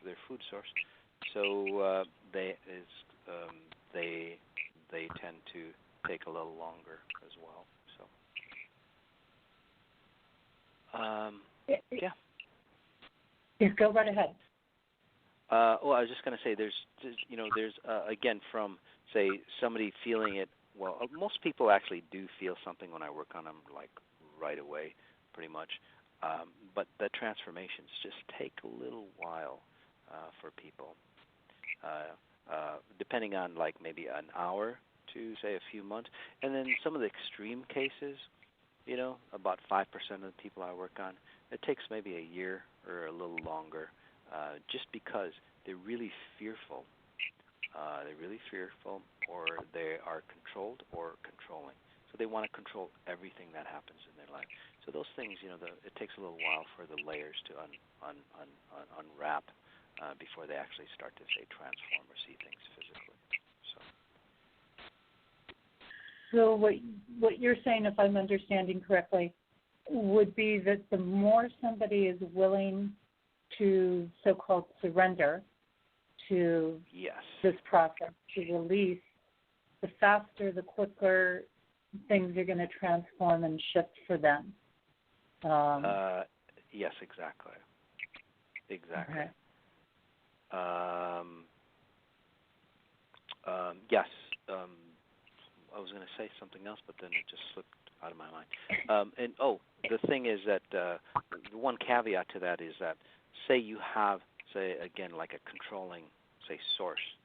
their food source. So they tend to take a little longer as well. So yeah. Yeah, go right ahead. Well, I was just going to say, there's again, from somebody feeling it. Well, most people actually do feel something when I work on them, right away, pretty much. But the transformations just take a little while for people, depending on maybe an hour to a few months. And then some of the extreme cases, about 5% of the people I work on, it takes maybe a year or a little longer, just because they're really fearful. Or they are controlled or controlling. So they want to control everything that happens in their life. So those things, it takes a little while for the layers to unwrap before they actually start to transform or see things physically. So what you're saying, if I'm understanding correctly, would be that the more somebody is willing to so-called surrender to yes. this process, to release, the faster, the quicker things are going to transform and shift for them. Yes, exactly. Exactly. Okay. Yes. I was going to say something else, but then it just slipped out of my mind. The thing is that the one caveat to that is that, say you have, say again, like a controlling, say, source,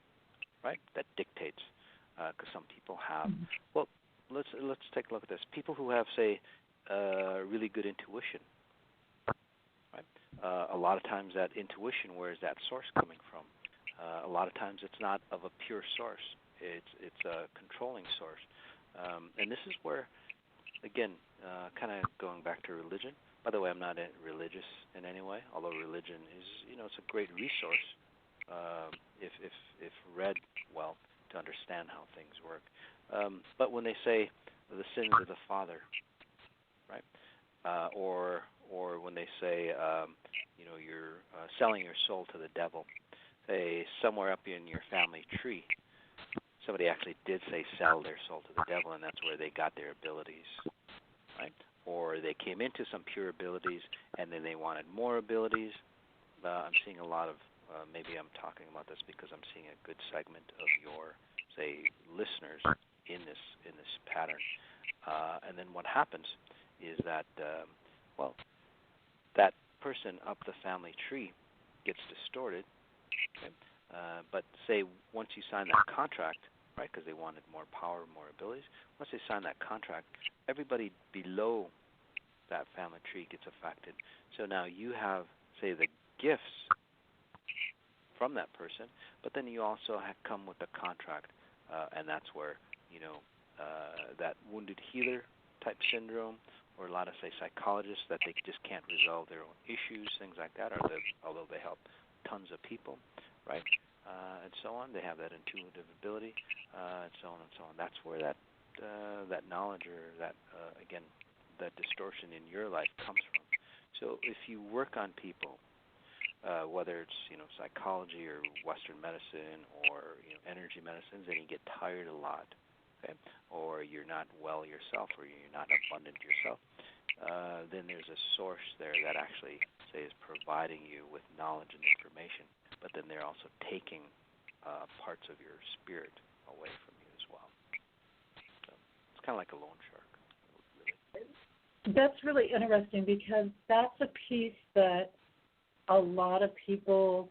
right? That dictates, because some people have. Well, let's take a look at this. People who have, say, really good intuition, right? A lot of times that intuition, where is that source coming from? A lot of times it's not of a pure source. It's a controlling source, and this is where, again, kind of going back to religion. By the way, I'm not religious in any way, although religion is, it's a great resource if read well to understand how things work. But when they say the sins of the father, right, or when they say you're selling your soul to the devil, say somewhere up in your family tree, somebody actually did say sell their soul to the devil, and that's where they got their abilities, right? Or they came into some pure abilities, and then they wanted more abilities. I'm seeing a lot of, maybe I'm talking about this because I'm seeing a good segment of your, say, listeners in this pattern. And then what happens is that, that person up the family tree gets distorted. Okay? But say once you sign that contract, right, because they wanted more power, more abilities, once they sign that contract, everybody below that family tree gets affected. So now you have, say, the gifts from that person, but then you also come with the contract, and that's where, that wounded healer type syndrome, or a lot of, say, psychologists that they just can't resolve their own issues, things like that, although they help tons of people, right, and so on. They have that intuitive ability, and so on and so on. That's where that knowledge, or that, again, that distortion in your life comes from. So if you work on people, whether it's psychology or Western medicine or energy medicines, and you get tired a lot, okay, or you're not well yourself, or you're not abundant yourself, then there's a source there that actually, say, is providing you with knowledge and information, but then they're also taking parts of your spirit away from you as well. So it's kind of like a loan shark, really. That's really interesting, because that's a piece that a lot of people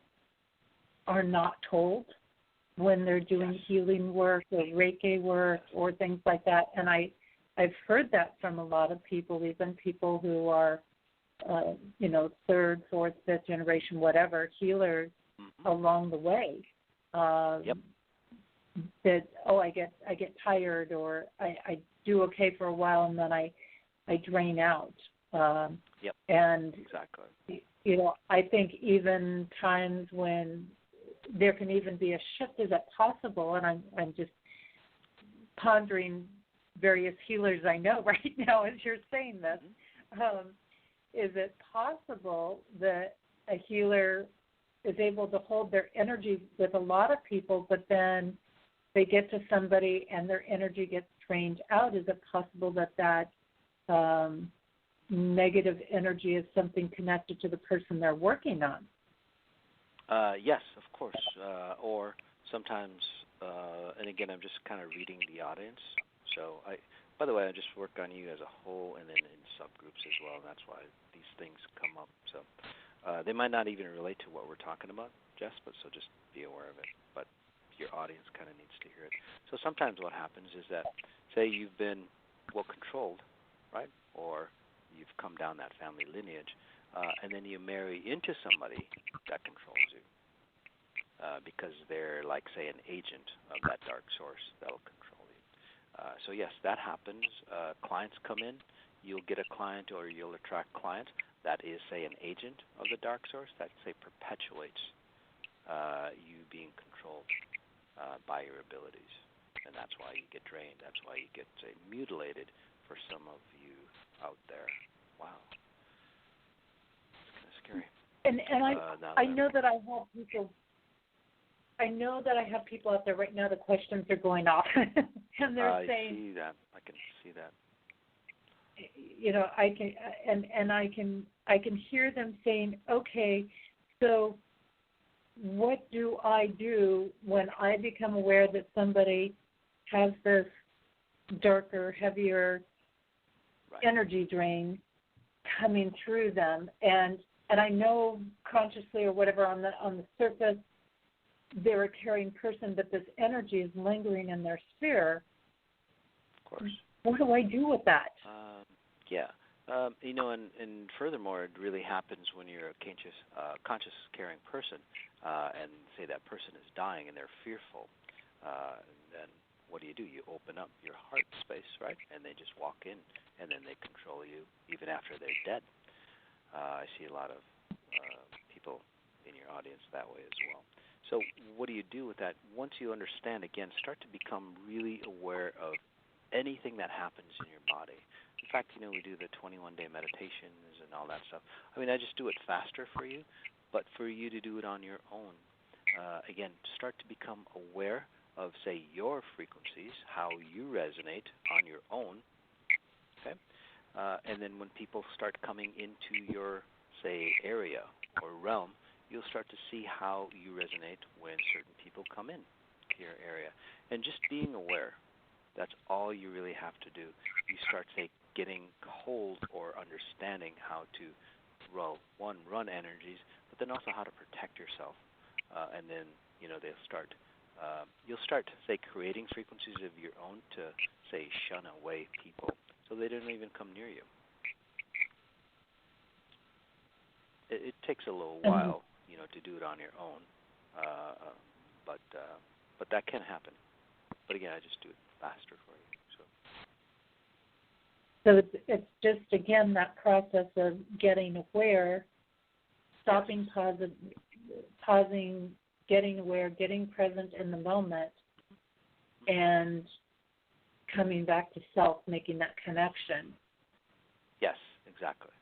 are not told when they're doing healing work or Reiki work or things like that. And I've heard that from a lot of people, even people who are, third, fourth, fifth generation, whatever, healers along the way. That, I get tired, or I do okay for a while, and then I drain out. And exactly. I think even times when there can even be a shift, is it possible? And I'm just pondering various healers I know right now as you're saying this. Is it possible that a healer is able to hold their energy with a lot of people, but then they get to somebody and their energy gets drained out? Is it possible that negative energy is something connected to the person they're working on? Yes, of course. Or sometimes, and again, I'm just kind of reading the audience. So by the way, I just work on you as a whole and then in subgroups as well, and that's why these things come up. So they might not even relate to what we're talking about, Jess, but so just be aware of it. But your audience kind of needs to hear it. So sometimes what happens is that, say you've been well controlled, right, or you've come down that family lineage, and then you marry into somebody that controls you, because they're like, say, an agent of that dark source that will control you. So yes, that happens. Clients come in. You'll get a client, or you'll attract clients that is, say, an agent of the dark source that, say, perpetuates you being controlled by your abilities. And that's why you get drained. That's why you get, say, mutilated for some of you out there. Wow. It's kind of scary. And I know that I have people. I know that I have people out there right now. The questions are going off, and they're saying, "I see that. I can see that." You know, I can hear them saying, "Okay, so what do I do when I become aware that somebody has this darker, heavier energy drain coming through them?" And I know consciously or whatever on the surface they're a caring person, but this energy is lingering in their sphere. Of course. What do I do with that? You know, and furthermore, it really happens when you're a conscious, caring person, and say that person is dying and they're fearful. Then what do? You open up your heart space, right? And they just walk in, and then they control you even after they're dead. I see a lot of people in your audience that way as well. So what do you do with that? Once you understand, again, start to become really aware of anything that happens in your body. In fact, you know, we do the 21-day meditations and all that stuff. I mean, I just do it faster for you, but for you to do it on your own, again, start to become aware of, say, your frequencies, how you resonate on your own, okay? And then when people start coming into your, say, area or realm, you'll start to see how you resonate when certain people come in to your area. And just being aware, that's all you really have to do. You start, say, getting hold or understanding how to, well, one, run energies, but then also how to protect yourself. And then, you know, you'll start, say, creating frequencies of your own to, say, shun away people so they don't even come near you. It takes a little while, you know, to do it on your own, but that can happen. But again, I just do it faster for you. So it's just, again, that process of getting aware, stopping, pausing, getting aware, getting present in the moment, and coming back to self, making that connection. Yes, exactly.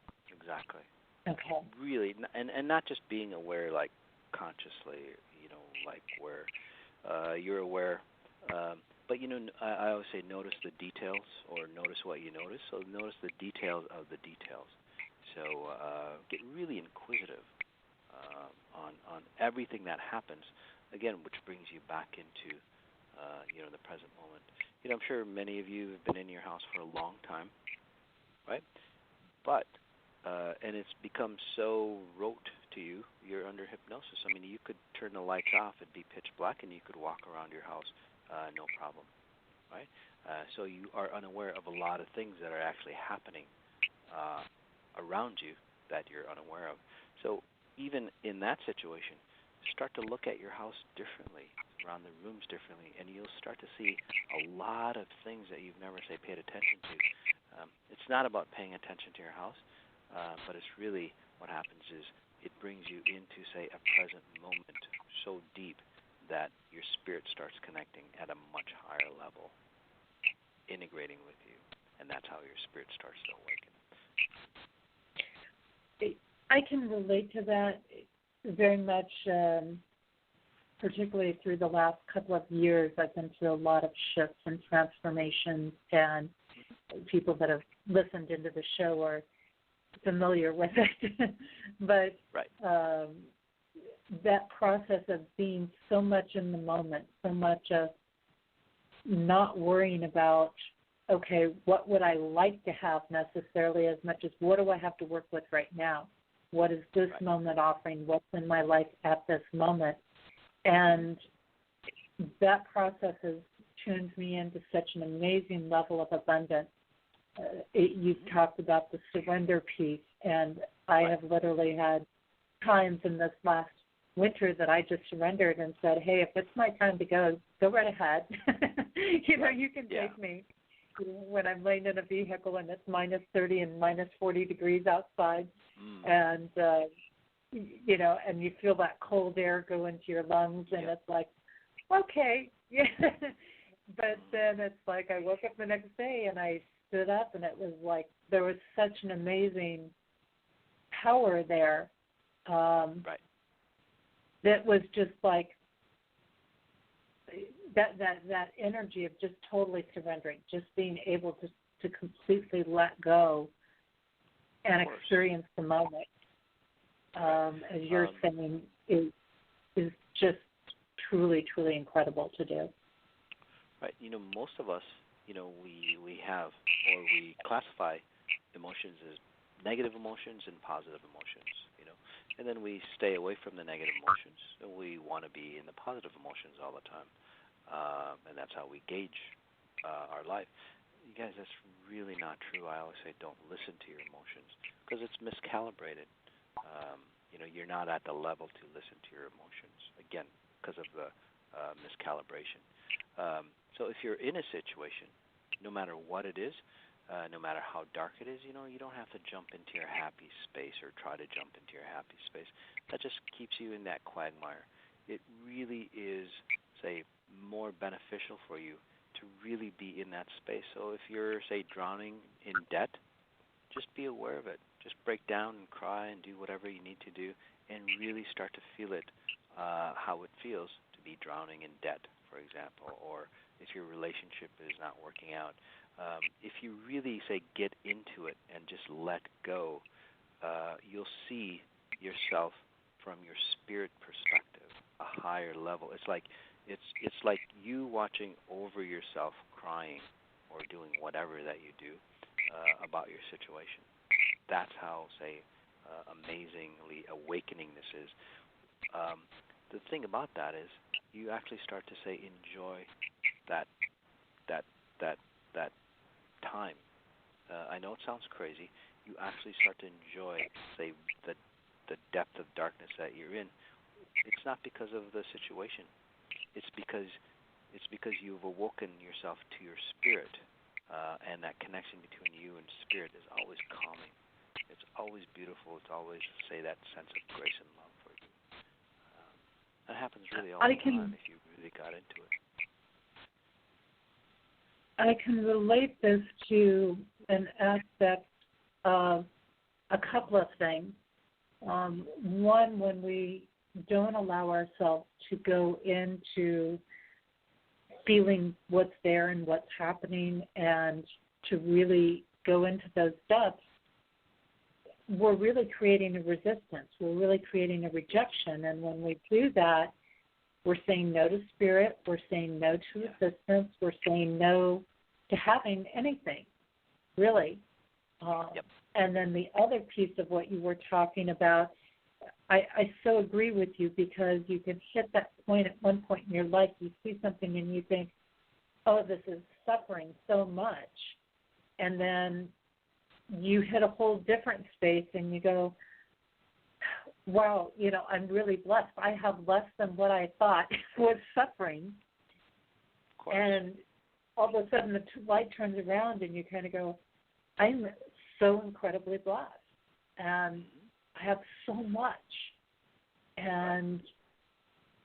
Okay. Really, and not just being aware, like, consciously, you know, like where you're aware, but, you know, I always say notice the details or notice what you notice. So notice the details of the details. So get really inquisitive on everything that happens, again, which brings you back into, you know, the present moment. You know, I'm sure many of you have been in your house for a long time, right? But and it's become so rote to you, you're under hypnosis. I mean, you could turn the lights off, it'd be pitch black, and you could walk around your house, no problem, right? So you are unaware of a lot of things that are actually happening around you that you're unaware of. So even in that situation, start to look at your house differently, around the rooms differently, and you'll start to see a lot of things that you've never, say, paid attention to. It's not about paying attention to your house, but it's really what happens is it brings you into, say, a present moment so deep that your spirit starts connecting at a much higher level, integrating with you, and that's how your spirit starts to awaken. I can relate to that very much, particularly through the last couple of years. I've been through a lot of shifts and transformations, and people that have listened into the show are familiar with it. But that process of being so much in the moment, so much of not worrying about, okay, what would I like to have necessarily, as much as what do I have to work with right now? What is this moment offering? What's in my life at this moment? And that process has tuned me into such an amazing level of abundance. You've talked about the surrender piece, and I have literally had times in this last winter that I just surrendered and said, hey, if it's my time to go right ahead. You know, you can take me when I'm laying in a vehicle and it's minus 30 and minus 40 degrees outside. And, you know, and you feel that cold air go into your lungs, and it's like, okay. But then it's like I woke up the next day and I stood up, and it was like there was such an amazing power there that was just like that energy of just totally surrendering, just being able to completely let go and experience the moment, as you're saying, is just truly, truly incredible to do. Right. Most of us, we have, or we classify emotions as negative emotions and positive emotions, and then we stay away from the negative emotions, and we want to be in the positive emotions all the time, and that's how we gauge our life. You guys, that's really not true. I always say don't listen to your emotions because it's miscalibrated. You're not at the level to listen to your emotions, again, because of the miscalibration. So if you're in a situation, no matter what it is, no matter how dark it is, you don't have to jump into your happy space or try to jump into your happy space. That just keeps you in that quagmire. It really is, say, more beneficial for you to really be in that space. So if you're, say, drowning in debt, just be aware of it. Just break down and cry and do whatever you need to do and really start to feel it, how it feels to be drowning in debt, for example, or if your relationship is not working out. If you really, say, get into it and just let go, you'll see yourself from your spirit perspective, a higher level. It's like you watching over yourself, crying or doing whatever that you do about your situation. That's how, say, amazingly awakening this is. The thing about that is you actually start to, say, enjoy that time. I know it sounds crazy. You actually start to enjoy, say, the depth of darkness that you're in. It's not because of the situation. It's because you've awoken yourself to your spirit, and that connection between you and spirit is always calming. It's always beautiful. It's always, say, that sense of grace and love for you. That happens really all the time if you really got into it. I can relate this to an aspect of a couple of things. One, when we don't allow ourselves to go into feeling what's there and what's happening and to really go into those depths, we're really creating a resistance. We're really creating a rejection. And when we do that, we're saying no to spirit. We're saying no to resistance. We're saying no to having anything, really. And then the other piece of what you were talking about, I so agree with you, because you can hit that point at one point in your life, you see something and you think, oh, this is suffering so much. And then you hit a whole different space and you go, wow, I'm really blessed. I have less than what I thought was suffering. And all of a sudden the light turns around and you kind of go, I'm so incredibly blessed. And I have so much. And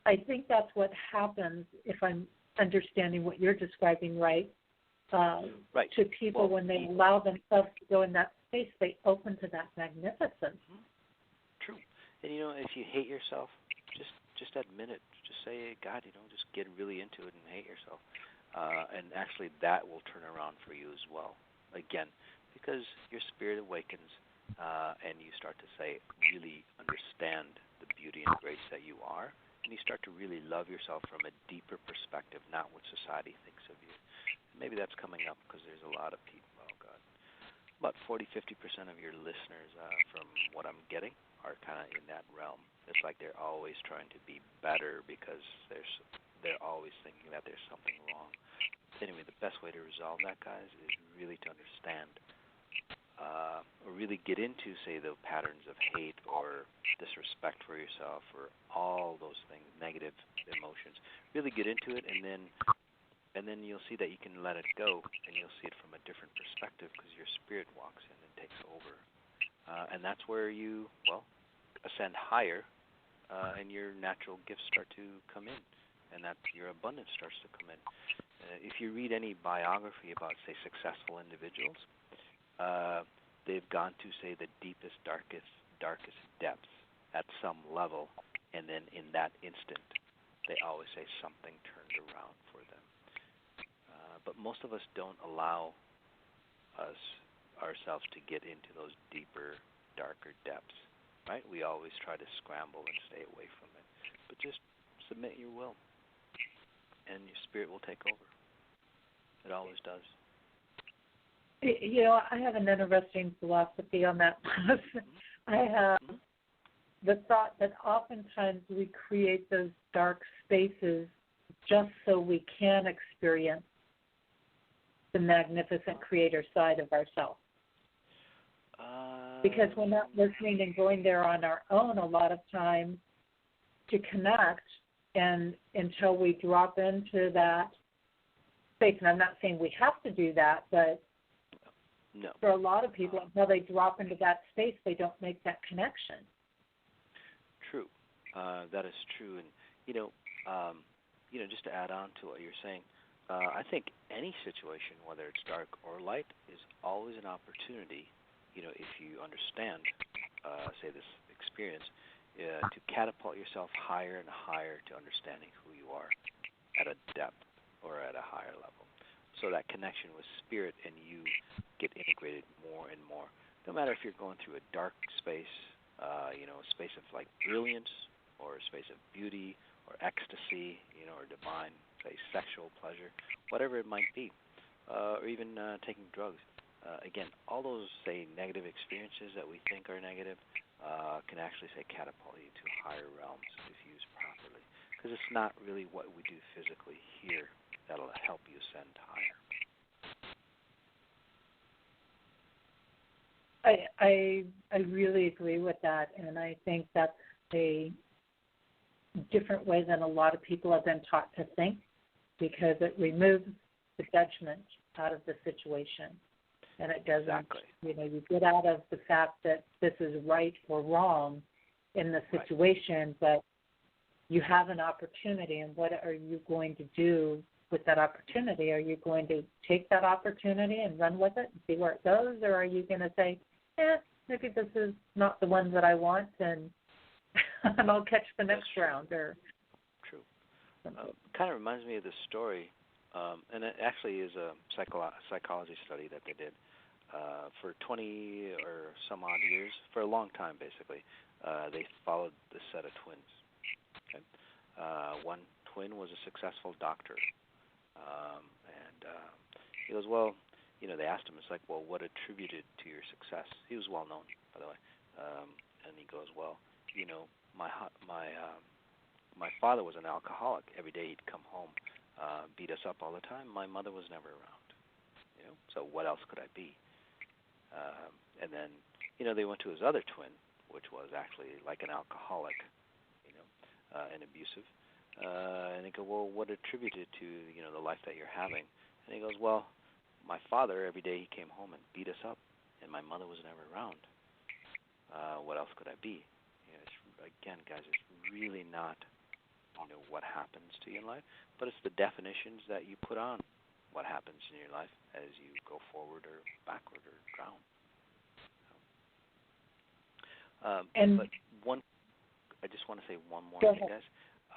I think that's what happens, if I'm understanding what you're describing right, to people when they allow themselves to go in that space, they open to that magnificence. True. And, if you hate yourself, just admit it. Just say, God, just get really into it and hate yourself. And actually that will turn around for you as well. Again, because your spirit awakens and you start to, say, really understand the beauty and grace that you are, and you start to really love yourself from a deeper perspective, not what society thinks of you. Maybe that's coming up because there's a lot of people, about 40-50% of your listeners, from what I'm getting, are kind of in that realm. It's like they're always trying to be better because they're always thinking that there's something wrong. Anyway, the best way to resolve that, guys, is really to understand or really get into, say, the patterns of hate or disrespect for yourself or all those things, negative emotions. Really get into it, and then you'll see that you can let it go, and you'll see it from a different perspective because your spirit walks in and takes over. And that's where you, ascend higher, and your natural gifts start to come in, and that your abundance starts to come in. If you read any biography about, say, successful individuals, they've gone to, say, the deepest, darkest depths at some level, and then in that instant, they always say something turned around for them. But most of us don't allow ourselves to get into those deeper, darker depths, right? We always try to scramble and stay away from it. But just submit your will, and your spirit will take over. It always does. You know, I have an interesting philosophy on that. I have the thought that oftentimes we create those dark spaces just so we can experience the magnificent creator side of ourselves. Because we're not listening and going there on our own a lot of times to connect, and until we drop into that space. And I'm not saying we have to do that, but no. For a lot of people, until they drop into that space, they don't make that connection. True. That is true. And, just to add on to what you're saying, I think any situation, whether it's dark or light, is always an opportunity, if you understand, say, this experience, to catapult yourself higher and higher to understanding who you are at a depth or at a higher level. So that connection with spirit and you get integrated more and more. No matter if you're going through a dark space, a space of like brilliance or a space of beauty or ecstasy, or divine, say, sexual pleasure, whatever it might be, or even taking drugs. Again, all those, say, negative experiences that we think are negative can actually, say, catapult you to higher realms if used properly. Because it's not really what we do physically here that'll help you ascend higher. I really agree with that, and I think that's a different way than a lot of people have been taught to think, because it removes the judgment out of the situation, and it doesn't. Exactly. You get out of the fact that this is right or wrong in the situation, but you have an opportunity, and what are you going to do with that opportunity? Are you going to take that opportunity and run with it and see where it goes, or are you going to say, maybe this is not the one that I want, and I'll catch the next round? Or true. Kind of reminds me of this story, and it actually is a psychology study that they did for 20 or some odd years, for a long time, basically. They followed this set of twins. Okay? One twin was a successful doctor, and he goes, well, they asked him, it's like, well, what attributed to your success? He was well known, by the way, and he goes, well, my father was an alcoholic. Every day he'd come home, beat us up all the time. My mother was never around, so what else could I be? And then, they went to his other twin, which was actually like an alcoholic, and abusive. And they go, well, what attributed to, the life that you're having? And he goes, well, my father, every day he came home and beat us up, and my mother was never around. What else could I be? Again, guys, it's really not, what happens to you in life, but it's the definitions that you put on what happens in your life as you go forward or backward or down. But I just want to say one more thing, guys.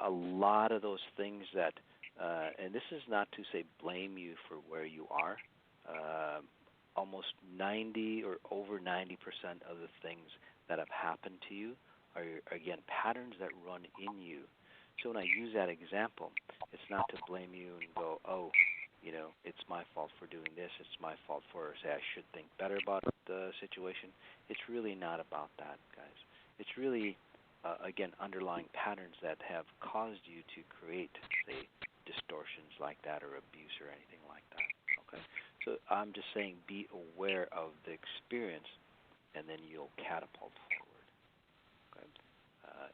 A lot of those things that, and this is not to say blame you for where you are, almost 90 or over 90% of the things that have happened to you are, again, patterns that run in you. So when I use that example, it's not to blame you and go, oh, it's my fault for doing this, it's my fault for, say, I should think better about the situation. It's really not about that, guys. It's really, again, underlying patterns that have caused you to create, say, distortions like that or abuse or anything like that, okay? So I'm just saying be aware of the experience, and then you'll catapult forward, okay?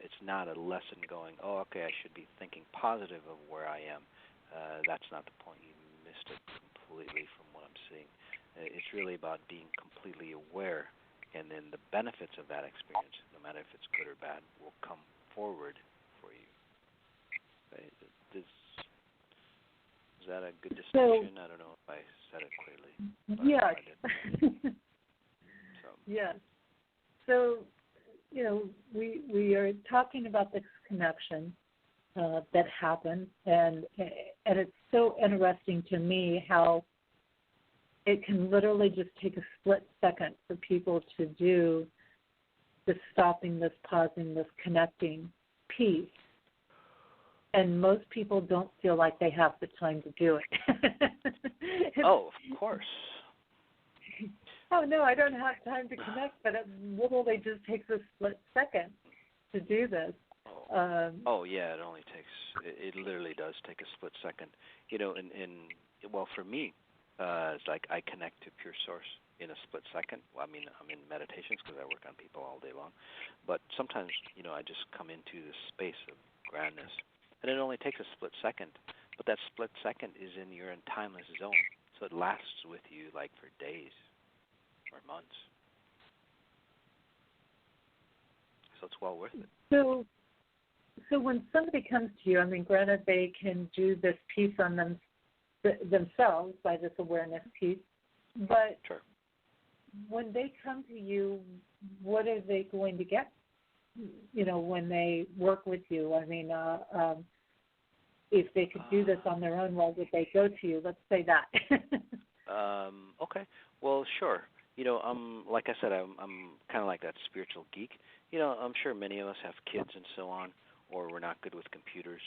It's not a lesson going, oh, okay, I should be thinking positive of where I am. That's not the point. You missed it completely from what I'm seeing. It's really about being completely aware, and then the benefits of that experience, no matter if it's good or bad, will come forward for you. Okay? Is that a good distinction? I don't know if I said it clearly. Yes. So. Yes. So, we are talking about this connection, that happen, and it's so interesting to me how it can literally just take a split second for people to do this stopping, this pausing, this connecting piece. And most people don't feel like they have the time to do it. Oh, of course. Oh, no, I don't have time to connect, but it literally just takes a split second to do this. Yeah, it only takes, it literally does take a split second. You know, well, for me, it's like I connect to pure source in a split second. Well, I mean, I'm in meditations because I work on people all day long. But sometimes, you know, I just come into this space of grandness. And it only takes a split second. But that split second is in your timeless zone. So it lasts with you like for days or months. So it's well worth it. So when somebody comes to you, I mean, granted, they can do this piece on themselves by this awareness piece, but sure. When they come to you, what are they going to get, you know, when they work with you? I mean, if they could do this on their own, why would they go to you? Let's say that. Okay. Well, sure. You know, like I said, I'm kind of like that spiritual geek. You know, I'm sure many of us have kids and so on, or we're not good with computers,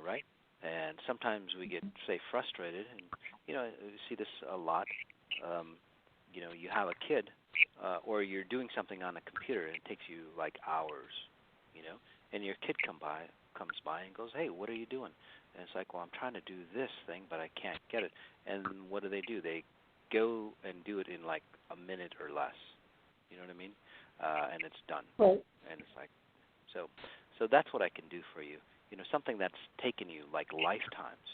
right? And sometimes we get, say, frustrated, and, you know, we see this a lot. You know, you have a kid, or you're doing something on a computer, and it takes you like hours, you know, and your kid comes by and goes, hey, what are you doing? And it's like, well, I'm trying to do this thing, but I can't get it. And what do? They go and do it in like a minute or less. You know what I mean? And it's done. Right. And it's like, so that's what I can do for you. You know, something that's taken you like lifetimes,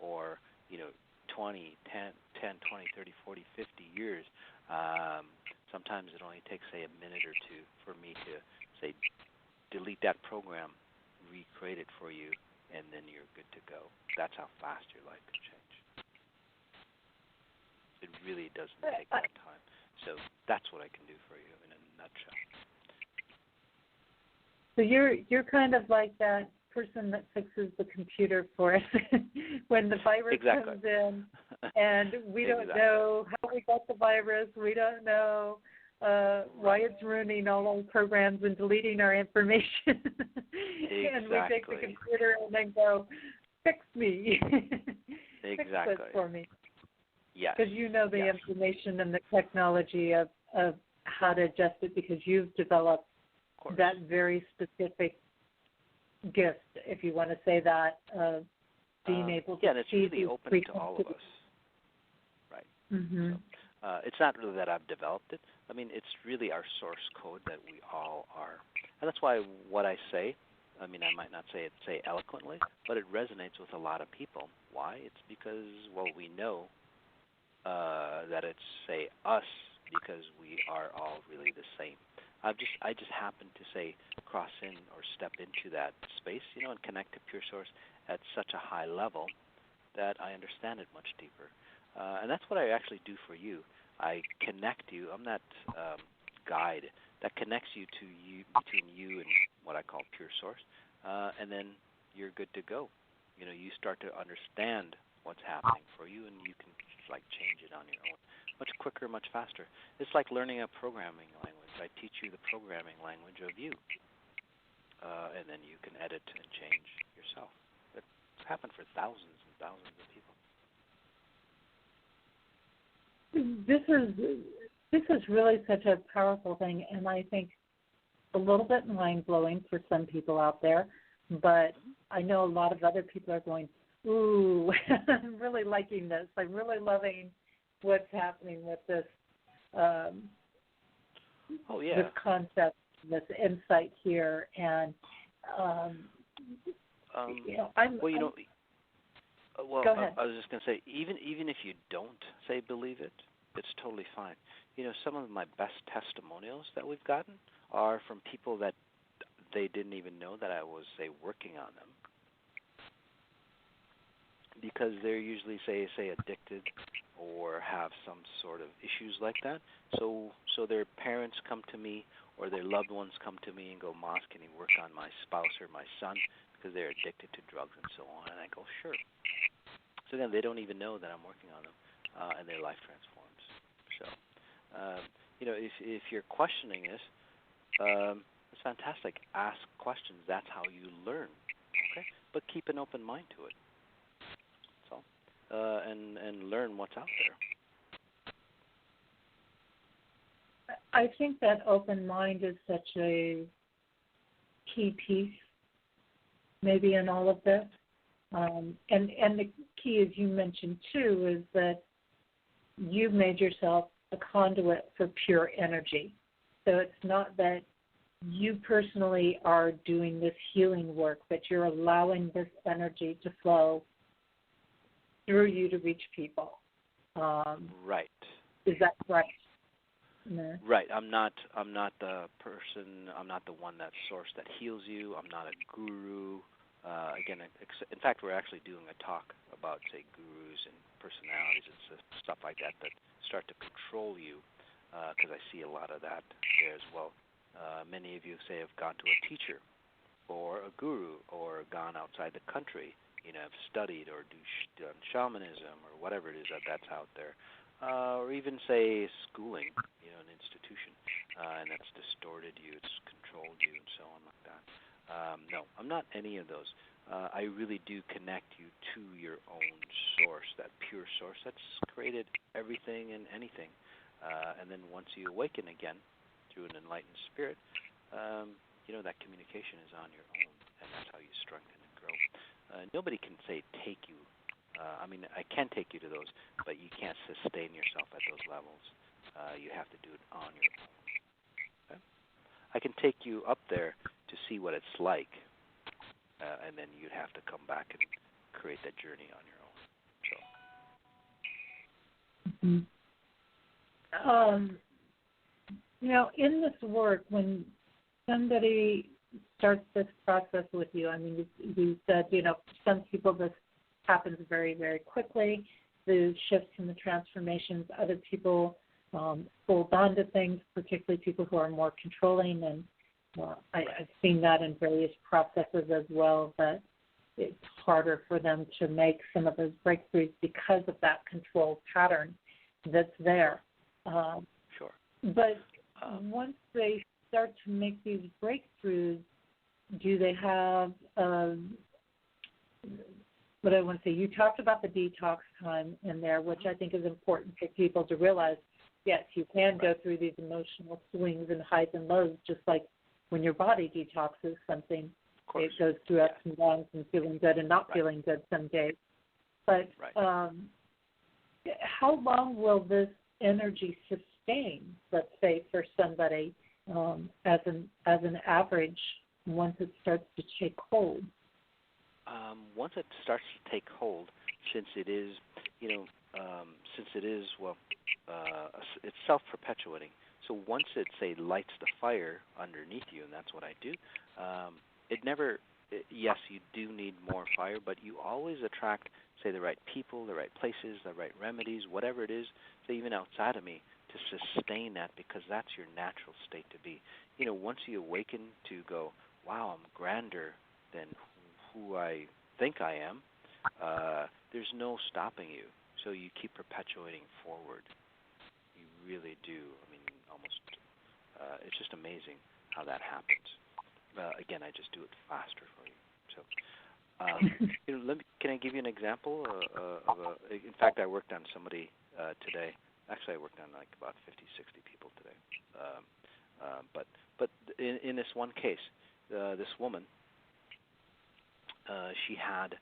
or, you know, 20, 10, 20, 30, 40, 50 years. Sometimes it only takes, say, a minute or two for me to, say, delete that program, recreate it for you, and then you're good to go. That's how fast your life can change. It really doesn't take that time. So that's what I can do for you in a nutshell. So you're kind of like that person that fixes the computer for us when the virus comes in, and we don't know how we got the virus. We don't know why it's ruining all our programs and deleting our information. And we take the computer and then go, fix me. Fix this for me. Yes. Because you know the information and the technology of how to adjust it, because you've developed that very specific gift, if you want to say that, of being able to and it's really open to all of us. Right. Mm-hmm. So, it's not really that I've developed it. I mean, it's really our source code that we all are. And that's why what I say, I mean, I might not say it, eloquently, but it resonates with a lot of people. Why? It's because, well, we know that it's, say, us, because we are all really the same. I just happen to, say, cross in or step into that space, you know, and connect to pure source at such a high level that I understand it much deeper. And that's what I actually do for you. I connect you. I'm that guide that connects you to you, between you and what I call pure source, and then you're good to go. You know, you start to understand what's happening for you, and you can like change it on your own, much quicker, much faster. It's like learning a programming language. I teach you the programming language of you, and then you can edit and change yourself. It's happened for thousands and thousands of people. This is really such a powerful thing, and I think a little bit mind-blowing for some people out there, but I know a lot of other people are going, ooh, I'm really liking this. I'm really loving what's happening with this this concept, this insight here. And, go ahead. I was just going to say, even if you don't, say, believe it, it's totally fine. You know, some of my best testimonials that we've gotten are from people that they didn't even know that I was, say, working on them, because they're usually, say, addicted or have some sort of issues like that. So their parents come to me, or their loved ones come to me and go, Moss, can you work on my spouse or my son because they're addicted to drugs and so on. And I go, sure. So again, they don't even know that I'm working on them, and their life transforms. So, if you're questioning this, it's fantastic. Ask questions. That's how you learn. Okay, but keep an open mind to it. That's all, and learn what's out there. I think that open mind is such a key piece, maybe in all of this. And the key, as you mentioned too, is that you've made yourself a conduit for pure energy. So it's not that you personally are doing this healing work, but you're allowing this energy to flow through you to reach people. Right. Is that correct? No. Right. I'm not the person. I'm not the one that source that heals you. I'm not a guru. Again, in fact, we're actually doing a talk about, say, gurus and personalities and stuff like that start to control you, because I see a lot of that there as well. Many of you, say, have gone to a teacher or a guru or gone outside the country, have studied or done shamanism or whatever it is that's out there, or even, say, schooling, an institution, and that's distorted you, it's controlled you, and so on like that. No, I'm not any of those. I really do connect you to your own source, that pure source that's created everything and anything. And then once you awaken again through an enlightened spirit, that communication is on your own, and that's how you strengthen and grow. Nobody can say take you. I can take you to those, but you can't sustain yourself at those levels. You have to do it on your own. Okay? I can take you up there to see what it's like, and then you'd have to come back and create that journey on your own. So. In this work, when somebody starts this process with you, you said, some people this happens very, very quickly, the shifts and the transformations. Other people hold on to things, particularly people who are more controlling, and I've seen that in various processes as well, that it's harder for them to make some of those breakthroughs because of that control pattern that's there. Sure. But once they start to make these breakthroughs, do they have what I want to say? You talked about the detox time in there, which I think is important for people to realize. Yes, you can go through these emotional swings and highs and lows, just like when your body detoxes something. It goes through ups and downs and feeling good and not feeling good some days. But how long will this energy sustain, let's say, for somebody as an average once it starts to take hold? Once it starts to take hold, since it is, it's self-perpetuating. So once it, say, lights the fire underneath you, and that's what I do, yes, you do need more fire, but you always attract, say, the right people, the right places, the right remedies, whatever it is, say, even outside of me, to sustain that, because that's your natural state to be. Once you awaken to go, wow, I'm grander than who I think I am, there's no stopping you. So you keep perpetuating forward. You really do. It's just amazing how that happens. Again, I just do it faster for you. So, can I give you an example in fact, I worked on somebody today. Actually, I worked on like about 50, 60 people today. But in this one case, this woman, she had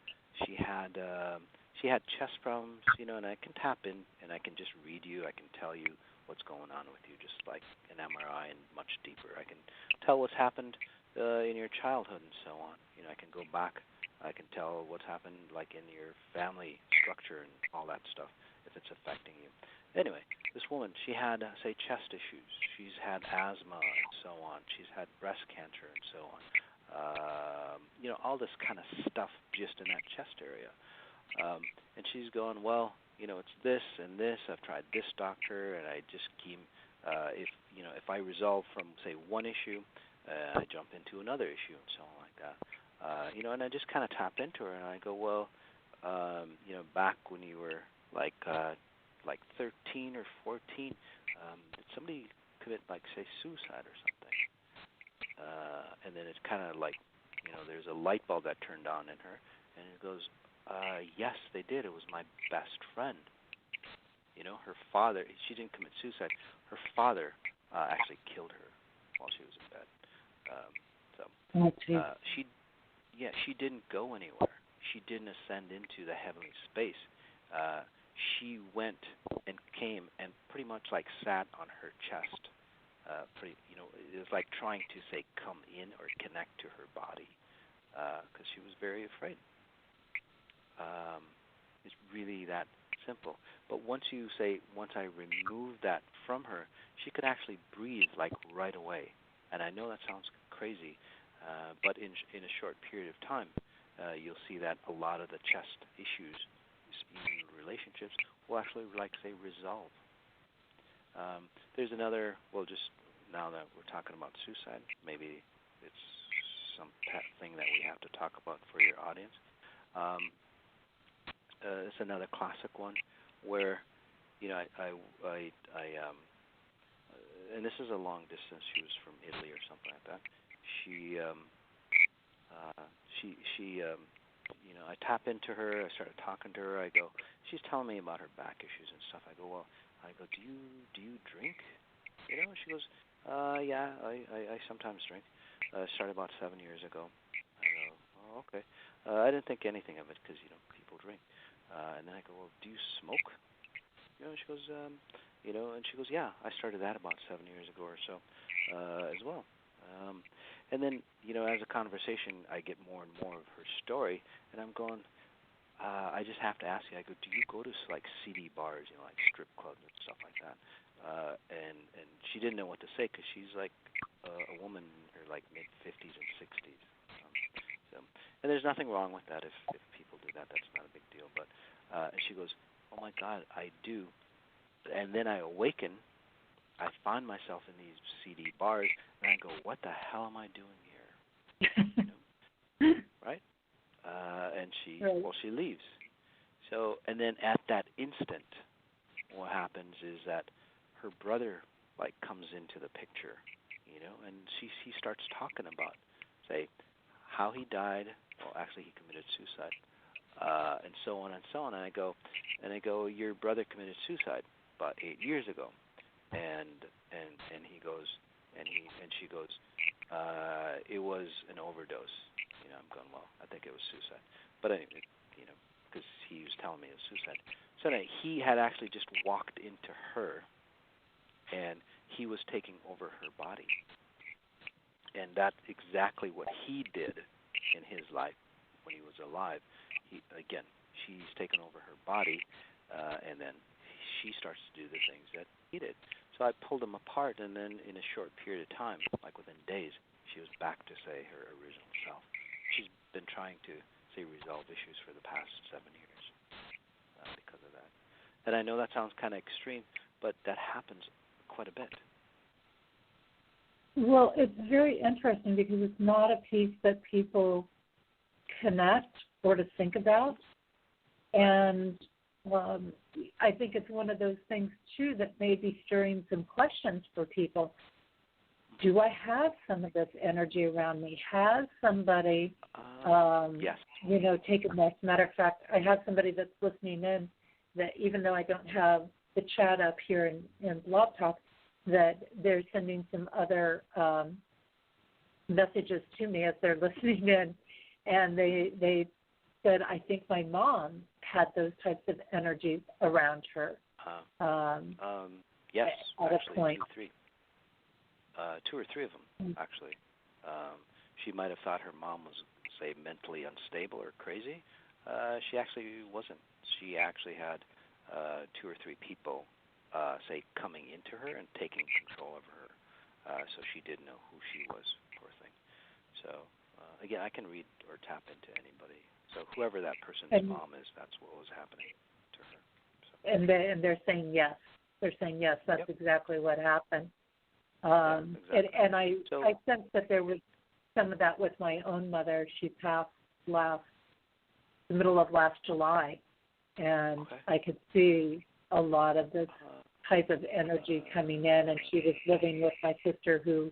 chest problems, and I can tap in and I can just read you. I can tell you what's going on with you, just like an MRI and much deeper. I can tell what's happened in your childhood and so on. I can go back. I can tell what's happened, like in your family structure and all that stuff, if it's affecting you. Anyway, this woman, she had, say, chest issues. She's had asthma and so on. She's had breast cancer and so on. All this kind of stuff just in that chest area. And she's going, well, it's this and this. I've tried this doctor, and I just keep, if I resolve from, say, one issue, I jump into another issue and so on like that. And I just kind of tapped into her, and I go, well, back when you were like 13 or 14, did somebody commit, like, say, suicide or something? And then it's kind of like, there's a light bulb that turned on in her, and it goes, yes, they did. It was my best friend. Her father, she didn't commit suicide. Her father actually killed her while she was in bed. She didn't go anywhere. She didn't ascend into the heavenly space. She went and came and pretty much like sat on her chest. It was like trying to say come in or connect to her body because she was very afraid. It's really that simple. But once I removed that from her, she could actually breathe like right away. And I know that sounds crazy, but in a short period of time, you'll see that a lot of the chest issues in relationships will actually, like, say, resolve. There's another, just now that we're talking about suicide, maybe it's some thing that we have to talk about for your audience. It's another classic one where, and this is a long distance. She was from Italy or something like that. I tap into her. I started talking to her. I go, she's telling me about her back issues and stuff. I go, do you drink? She goes, yeah, I sometimes drink. Started about 7 years ago. I go, oh, okay. I didn't think anything of it because people drink. And then I go, well, do you smoke? She goes, and she goes, yeah, I started that about 7 years ago or so, as well. And then, as a conversation, I get more and more of her story, and I'm going, I just have to ask you, I go, do you go to, like, CD bars, like strip clubs and stuff like that? And she didn't know what to say because she's, like, a woman in her, like, mid-50s and 60s. And there's nothing wrong with that. If people do that, that's not a big deal. But and she goes, oh, my God, I do. And then I awaken. I find myself in these CD bars, and I go, what the hell am I doing here? Right? And she leaves. So, and then at that instant, what happens is that her brother, like, comes into the picture, and he starts talking about, say, how he died. Well, actually, he committed suicide, and so on and so on. And I go, your brother committed suicide about 8 years ago, and he goes, and she goes, it was an overdose. I'm going, well, I think it was suicide, but anyway, because he was telling me it was suicide. So anyway, he had actually just walked into her, and he was taking over her body, and that's exactly what he did in his life when he was alive. She's taken over her body, and then she starts to do the things that he did. So I pulled them apart, and then in a short period of time, like within days, she was back to, say, her original self. She's been trying to, say, resolve issues for the past 7 years because of that. And I know that sounds kind of extreme, but that happens quite a bit. Well, it's very interesting because it's not a piece that people connect or to think about. And I think it's one of those things, too, that may be stirring some questions for people. Do I have some of this energy around me? Has somebody, yes. taken this? Matter of fact, I have somebody that's listening in that even though I don't have the chat up here in Blog Talk, that they're sending some other messages to me as they're listening in. And they said, I think my mom had those types of energies around her. Yes, at actually, a point. Two or three of them, actually. She might have thought her mom was, say, mentally unstable or crazy. She actually wasn't. She actually had 2 or 3 people, say, coming into her and taking control of her. So she didn't know who she was, poor thing. So, again, I can read or tap into anybody. So whoever that person's mom is, that's what was happening to her. So. And they're saying yes. They're saying yes, that's exactly what happened. Exactly. And I sense that there was some of that with my own mother. She passed the middle of last July, and I could see a lot of this type of energy coming in, and she was living with my sister who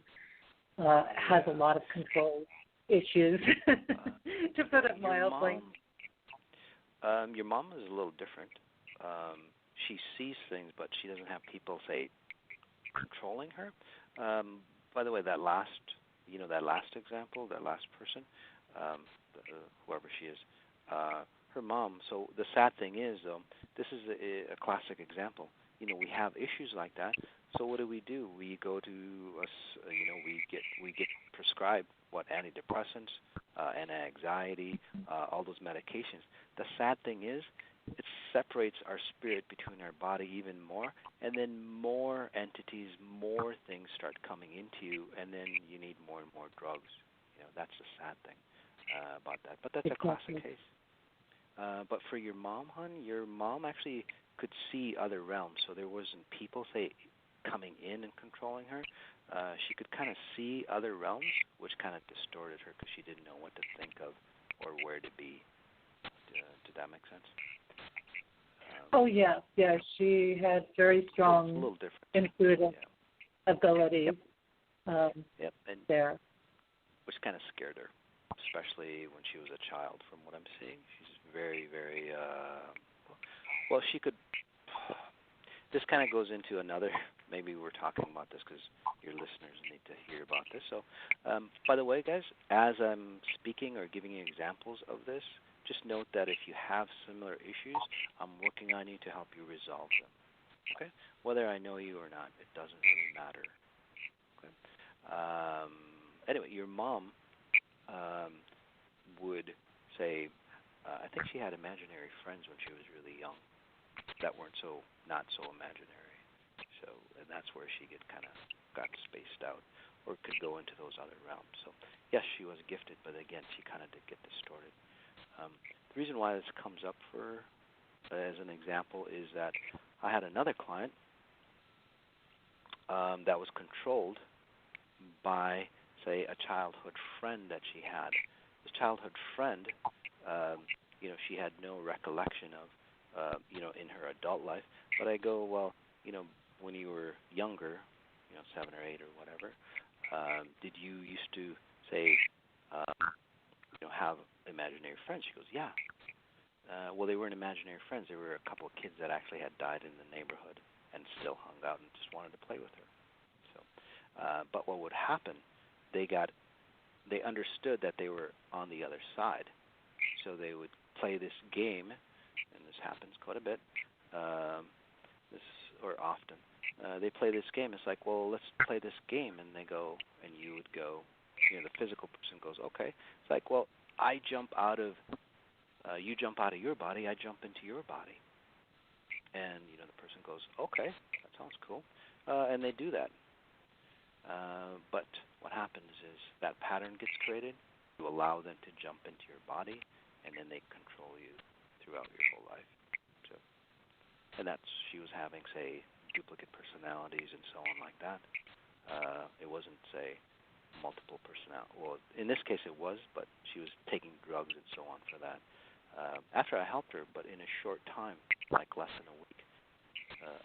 has a lot of control issues, to put it mildly. Your mom is a little different. She sees things, but she doesn't have people, say, controlling her. By the way, that last example, that last person, whoever she is, her mom. So the sad thing is, though, this is a classic example. We have issues like that. So what do? We go to we get prescribed antidepressants, anti-anxiety, all those medications. The sad thing is, it separates our spirit between our body even more, and then more entities, more things start coming into you, and then you need more and more drugs. That's the sad thing about that. But that's a classic case. But for your mom, hon, your mom actually could see other realms. So there wasn't people, say, coming in and controlling her. She could kind of see other realms, which kind of distorted her because she didn't know what to think of or where to be. Did that make sense? Oh, yeah. Yeah, she had very strong intuitive abilities and there. Which kind of scared her, especially when she was a child, from what I'm seeing. She's very, very, she could, this kind of goes into another, maybe we're talking about this because your listeners need to hear about this. So, by the way, guys, as I'm speaking or giving you examples of this, just note that if you have similar issues, I'm working on you to help you resolve them. Okay? Whether I know you or not, it doesn't really matter. Okay? Anyway, your mom would say, I think she had imaginary friends when she was really young that weren't not so imaginary. So, and that's where she got spaced out, or could go into those other realms. So, yes, she was gifted, but again, she kind of did get distorted. The reason why this comes up for as an example is that I had another client that was controlled by, say, a childhood friend that she had. This childhood friend, she had no recollection of, in her adult life. But I go, well, when you were younger, 7 or 8 or whatever, did you used to, say, have imaginary friends? She goes, yeah. Well, they weren't imaginary friends. They were a couple of kids that actually had died in the neighborhood and still hung out and just wanted to play with her. So, but what would happen? They understood that they were on the other side, so they would play this game, and this happens quite a bit. Often. They play this game. It's like, well, let's play this game, and they go, and you would go. The physical person goes, okay. It's like, well, I jump out of, you jump out of your body, I jump into your body. And, the person goes, okay, that sounds cool. And they do that. But what happens is that pattern gets created. You allow them to jump into your body, and then they control you throughout your whole life. So, and she was having, say, duplicate personalities and so on like that. It wasn't, say, multiple personality. Well, in this case it was, but she was taking drugs and so on for that. After I helped her, but in a short time, like less than a week,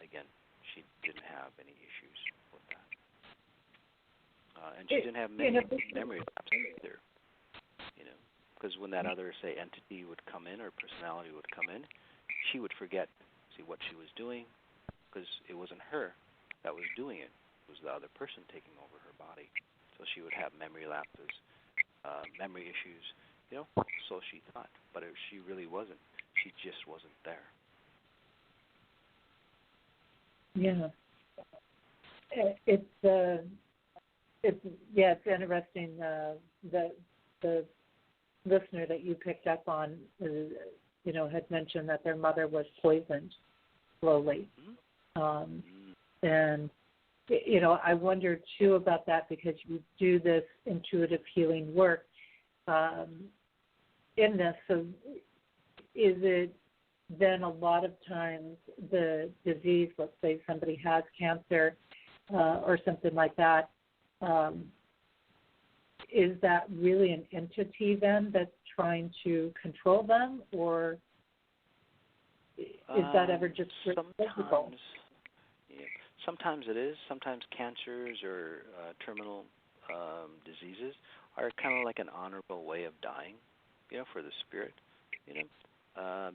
again, she didn't have any issues with that. And she didn't have memory lapse either. Because when that other, say, entity would come in or personality would come in, she would forget, what she was doing, because it wasn't her that was doing it. It was the other person taking over her body. So she would have memory lapses, memory issues, so she thought. But she really wasn't. She just wasn't there. Yeah. It's interesting. The listener that you picked up on, had mentioned that their mother was poisoned slowly. And I wonder too about that, because you do this intuitive healing work in this. So is it then a lot of times the disease, let's say somebody has cancer or something like that, is that really an entity then that's trying to control them, or is that ever just physical? Yeah. Sometimes it is. Sometimes cancers or terminal diseases are kind of like an honorable way of dying, for the spirit,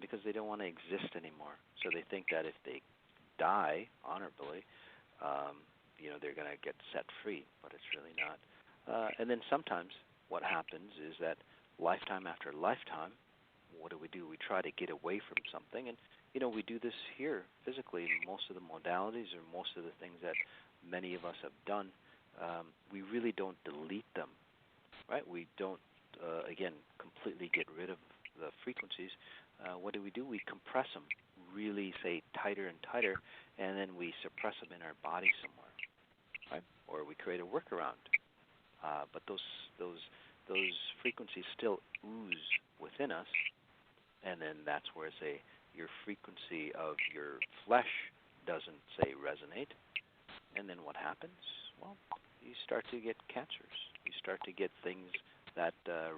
because they don't want to exist anymore. So they think that if they die honorably, they're going to get set free, but it's really not. And then sometimes what happens is that lifetime after lifetime, what do? We try to get away from something, and we do this here physically. Most of the modalities or most of the things that many of us have done, we really don't delete them, right? We don't, again, completely get rid of the frequencies. What do? We compress them really, say, tighter and tighter, and then we suppress them in our body somewhere, right? Or we create a workaround. But those frequencies still ooze within us, and then that's where, say, your frequency of your flesh doesn't, say, resonate. And then what happens? Well, you start to get cancers. You start to get things that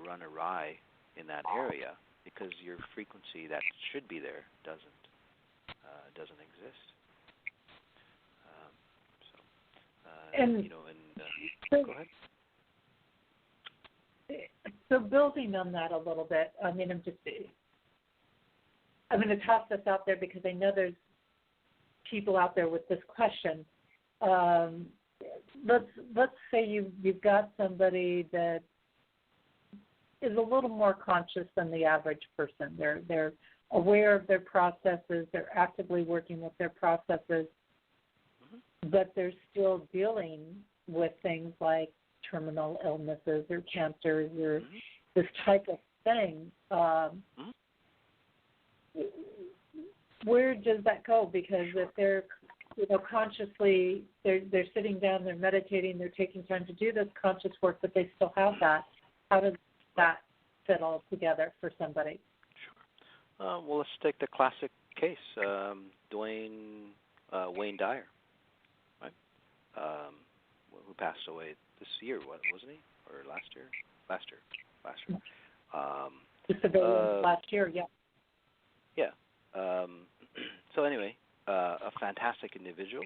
run awry in that area because your frequency that should be there doesn't exist. Go ahead. So building on that a little bit, I'm going to toss this out there because I know there's people out there with this question. Let's say you've got somebody that is a little more conscious than the average person. They're aware of their processes. They're actively working with their processes, but they're still dealing with things like terminal illnesses or cancers or this type of thing. Where does that go? Because if they're consciously, they're sitting down, they're meditating, they're taking time to do this conscious work, but they still have that. How does that fit all together for somebody? Sure. Well, let's take the classic case, Wayne Dyer, right? Who passed away this year, wasn't he? Or last year? Last year. Just a very last year, yeah. Yeah. So anyway, a fantastic individual,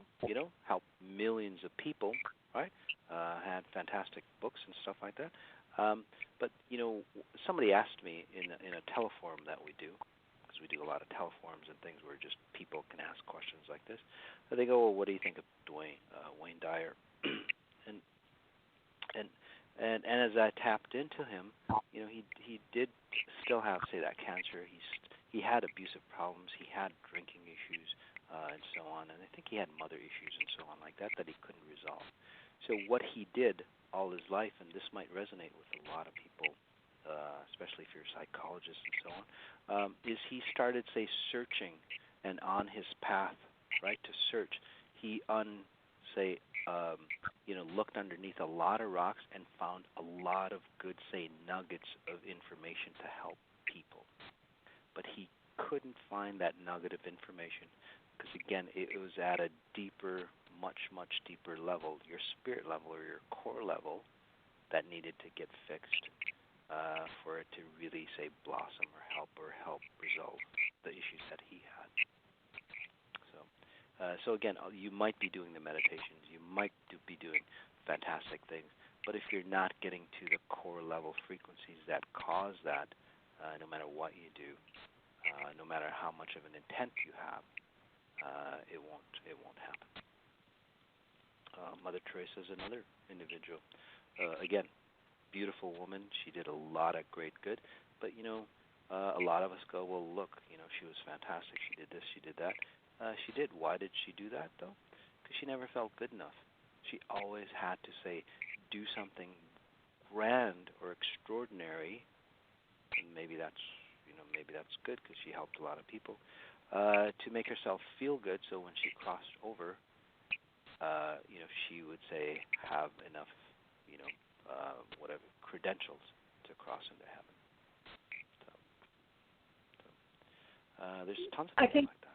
helped millions of people, right? Had fantastic books and stuff like that. But, somebody asked me in a teleforum that we do, because we do a lot of teleforums and things where just people can ask questions like this. They go, well, what do you think of Wayne Dyer? And as I tapped into him, he did still have, say, that cancer. He had abusive problems. He had drinking issues and so on. And I think he had mother issues and so on like that he couldn't resolve. So what he did all his life, and this might resonate with a lot of people, especially if you're a psychologist and so on, is he started, say, searching, and on his path, right, to search, he looked underneath a lot of rocks and found a lot of good, say, nuggets of information to help people. But he couldn't find that nugget of information because, again, it was at a deeper, much, much deeper level, your spirit level or your core level, that needed to get fixed for it to really, say, blossom or help resolve the issues that he had. So again, you might be doing the meditations, you might be doing fantastic things, but if you're not getting to the core level frequencies that cause that, no matter what you do, no matter how much of an intent you have, it won't happen. Mother Teresa is another individual. Again, beautiful woman. She did a lot of great good, but a lot of us go, well, look, she was fantastic. She did this, she did that. She did. Why did she do that, though? Because she never felt good enough. She always had to, say, do something grand or extraordinary, and maybe that's good because she helped a lot of people, to make herself feel good. So when she crossed over, she would, say, have enough, whatever credentials to cross into heaven. So there's tons of things like that.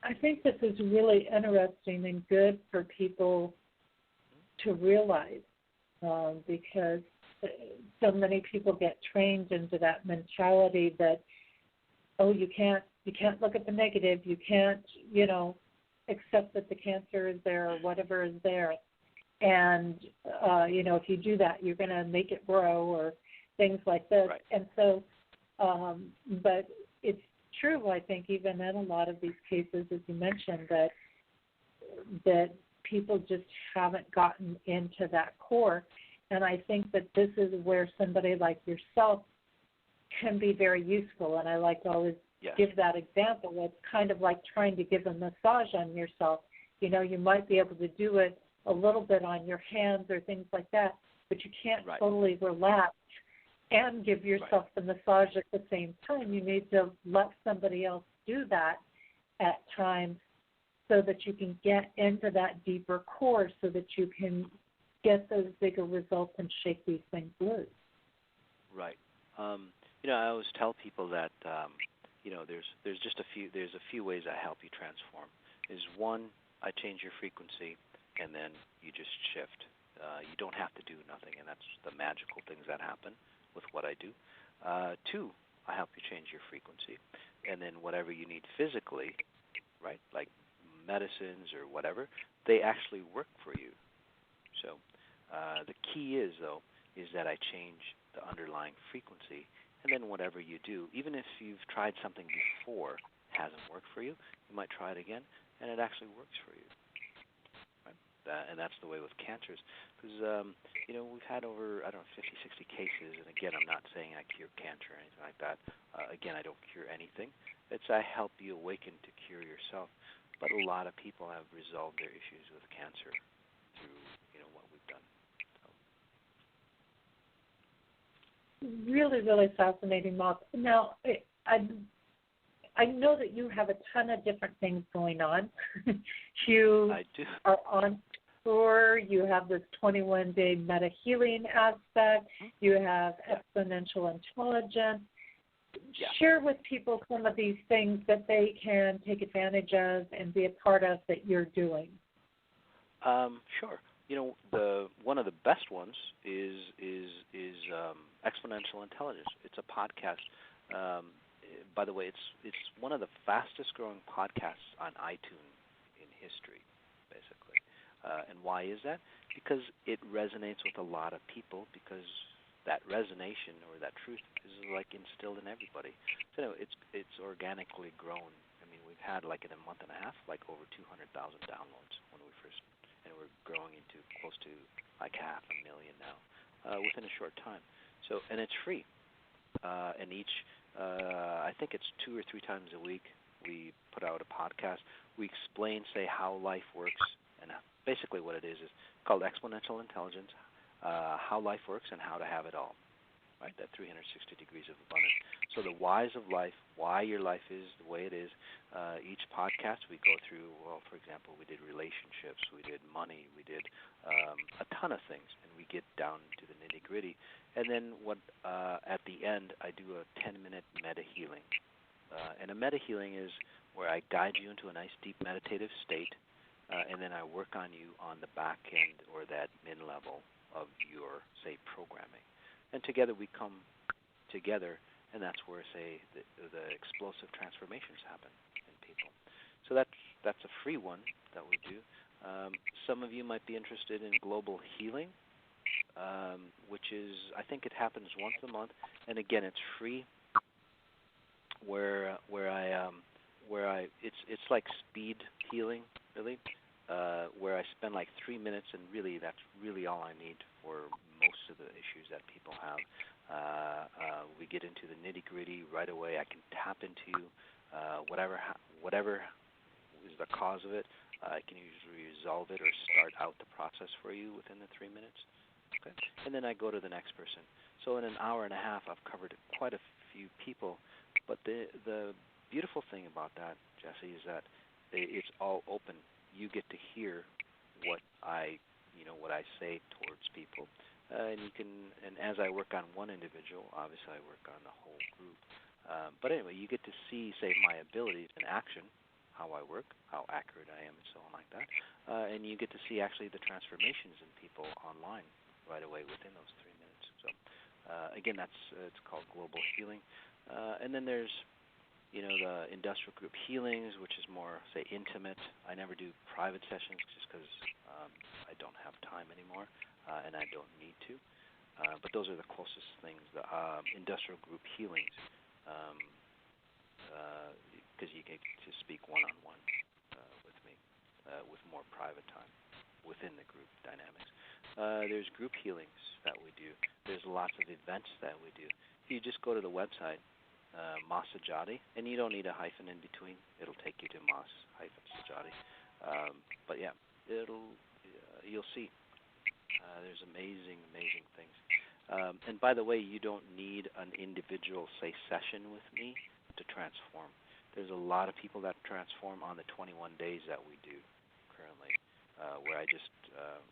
I think this is really interesting and good for people to realize. because so many people get trained into that mentality that, oh, you can't look at the negative, you can't, accept that the cancer is there or whatever is there, and if you do that, you're going to make it grow or things like this. Right. And so, but it's true, I think, even in a lot of these cases, as you mentioned, that people just haven't gotten into that core. And I think that this is where somebody like yourself can be very useful. And I like to always give that example. It's kind of like trying to give a massage on yourself. You might be able to do it a little bit on your hands or things like that, but you can't totally relax and give yourself the massage at the same time. You need to let somebody else do that at times so that you can get into that deeper core so that you can get those bigger results and shake these things loose. Right. I always tell people that there's a few ways I help you transform. Is one, I change your frequency, and then you just shift. You don't have to do nothing, and that's the magical things that happen with what I do. Two, I help you change your frequency, and then whatever you need physically, right, like medicines or whatever, they actually work for you. So the key is that I change the underlying frequency, and then whatever you do, even if you've tried something before, hasn't worked for you, you might try it again, and it actually works for you. Right? And that's the way with cancers, because we've had over 50, 60 cases, and again, I'm not saying I cure cancer or anything like that. Again, I don't cure anything. It's I help you awaken to cure yourself. But a lot of people have resolved their issues with cancer through what we've done. So. Really, really fascinating, Mark. Now, I know that you have a ton of different things going on. I do. Are on tour. You have this 21-day meta healing aspect. You have exponential intelligence. Yeah. Share with people some of these things that they can take advantage of and be a part of that you're doing. Sure. One of the best ones is Exponential Intelligence. It's a podcast. By the way, it's one of the fastest growing podcasts on iTunes in history, basically. And why is that? Because it resonates with a lot of people, because that resonation or that truth is like instilled in everybody. So it's organically grown. I mean, we've had like in a month and a half, like over 200,000 downloads when we first, and we're growing into close to like 500,000 now within a short time. So, and it's free. And each, I think it's 2 or 3 times a week, we put out a podcast. We explain, say, how life works, and basically what it is called Exponential Intelligence. How life works and how to have it all, right? That 360 degrees of abundance. So the whys of life, why your life is the way it is. Each podcast we go through, well, for example, we did relationships, we did money, we did a ton of things, and we get down to the nitty-gritty. And then at the end, I do a 10-minute meta healing. And a meta healing is where I guide you into a nice deep meditative state, and then I work on you on the back end or that min-level of your, say, programming. And together we come together, and that's where, say, the explosive transformations happen in people. So that's a free one that we do. Some of you might be interested in global healing, which is, I think it happens once a month, and again, it's free. Where it's like speed healing, really. Where I spend like 3 minutes, and really that's really all I need for most of the issues that people have. We get into the nitty-gritty right away. I can tap into whatever is the cause of it. I can usually resolve it or start out the process for you within the 3 minutes. Okay, and then I go to the next person. So in an hour and a half, I've covered quite a few people. But the beautiful thing about that, Jesse, is that it's all open. You get to hear what I say towards people, and you can. And as I work on one individual, obviously I work on the whole group. But anyway, you get to see, say, my abilities in action, how I work, how accurate I am, and so on like that. And you get to see actually the transformations in people online. right away within those 3 minutes. So again, that's it's called global healing. And then there's the industrial group healings, which is more, say, intimate. I never do private sessions just because I don't have time anymore, and I don't need to. But those are the closest things. The industrial group healings, because you get to speak one-on-one with me, with more private time within the group dynamics. There's group healings that we do. There's lots of events that we do. If you just go to the website, Sajady, and you don't need a hyphen in between. It'll take you to Sajady. But yeah, you'll see. There's amazing things. And by the way, you don't need an individual, say, session with me to transform. There's a lot of people that transform on the 21 days that we do currently,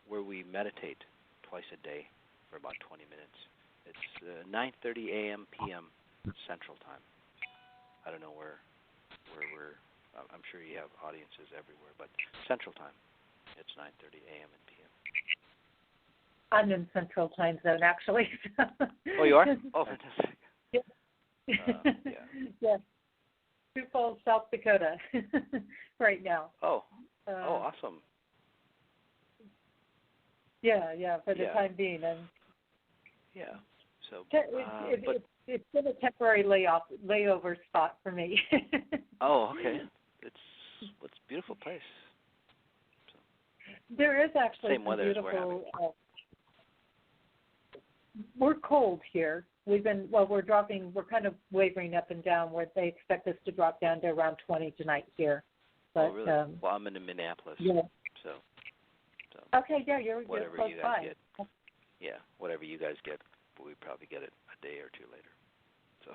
where we meditate twice a day for about 20 minutes. It's 9:30 a.m. p.m. Central Time. I don't know where we're. I'm sure you have audiences everywhere, but Central Time, it's 9:30 a.m. and p.m. I'm in Central Time Zone, actually. Oh, you are? Oh, fantastic. Yeah. Yes. Sioux Falls, South Dakota, right now. Oh. Awesome. Yeah, for the time being, and yeah. So. It's been a temporary layover spot for me. Oh, okay. It's a beautiful place. So. There is actually same weather beautiful. As we're having. We're cold here. We're kind of wavering up and down where they expect us to drop down to around 20 tonight here. But, oh, really? Well, I'm in Minneapolis. Yeah. So. Okay, yeah, you're whatever close you guys by. get. Yeah, whatever you guys get, we probably get it a day or two later. So.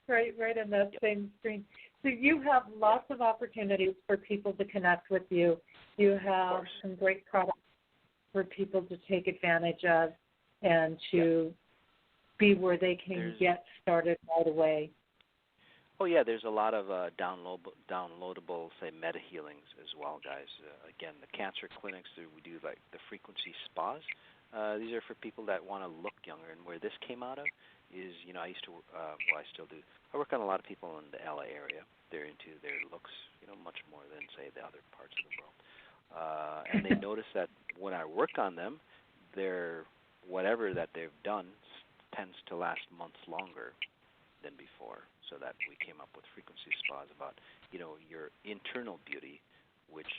right in that same screen. So you have lots of opportunities for people to connect with you. You have some great products for people to take advantage of and to be where they can get started right away. Oh, yeah, there's a lot of downloadable, say, meta-healings as well, guys. Again, the cancer clinics, we do like the frequency spas. These are for people that want to look younger. And where this came out of is, I used to, I still do. I work on a lot of people in the LA area. They're into their looks, much more than, say, the other parts of the world. And they notice that when I work on them, whatever that they've done tends to last months longer than before. So that we came up with frequency spas about, your internal beauty, which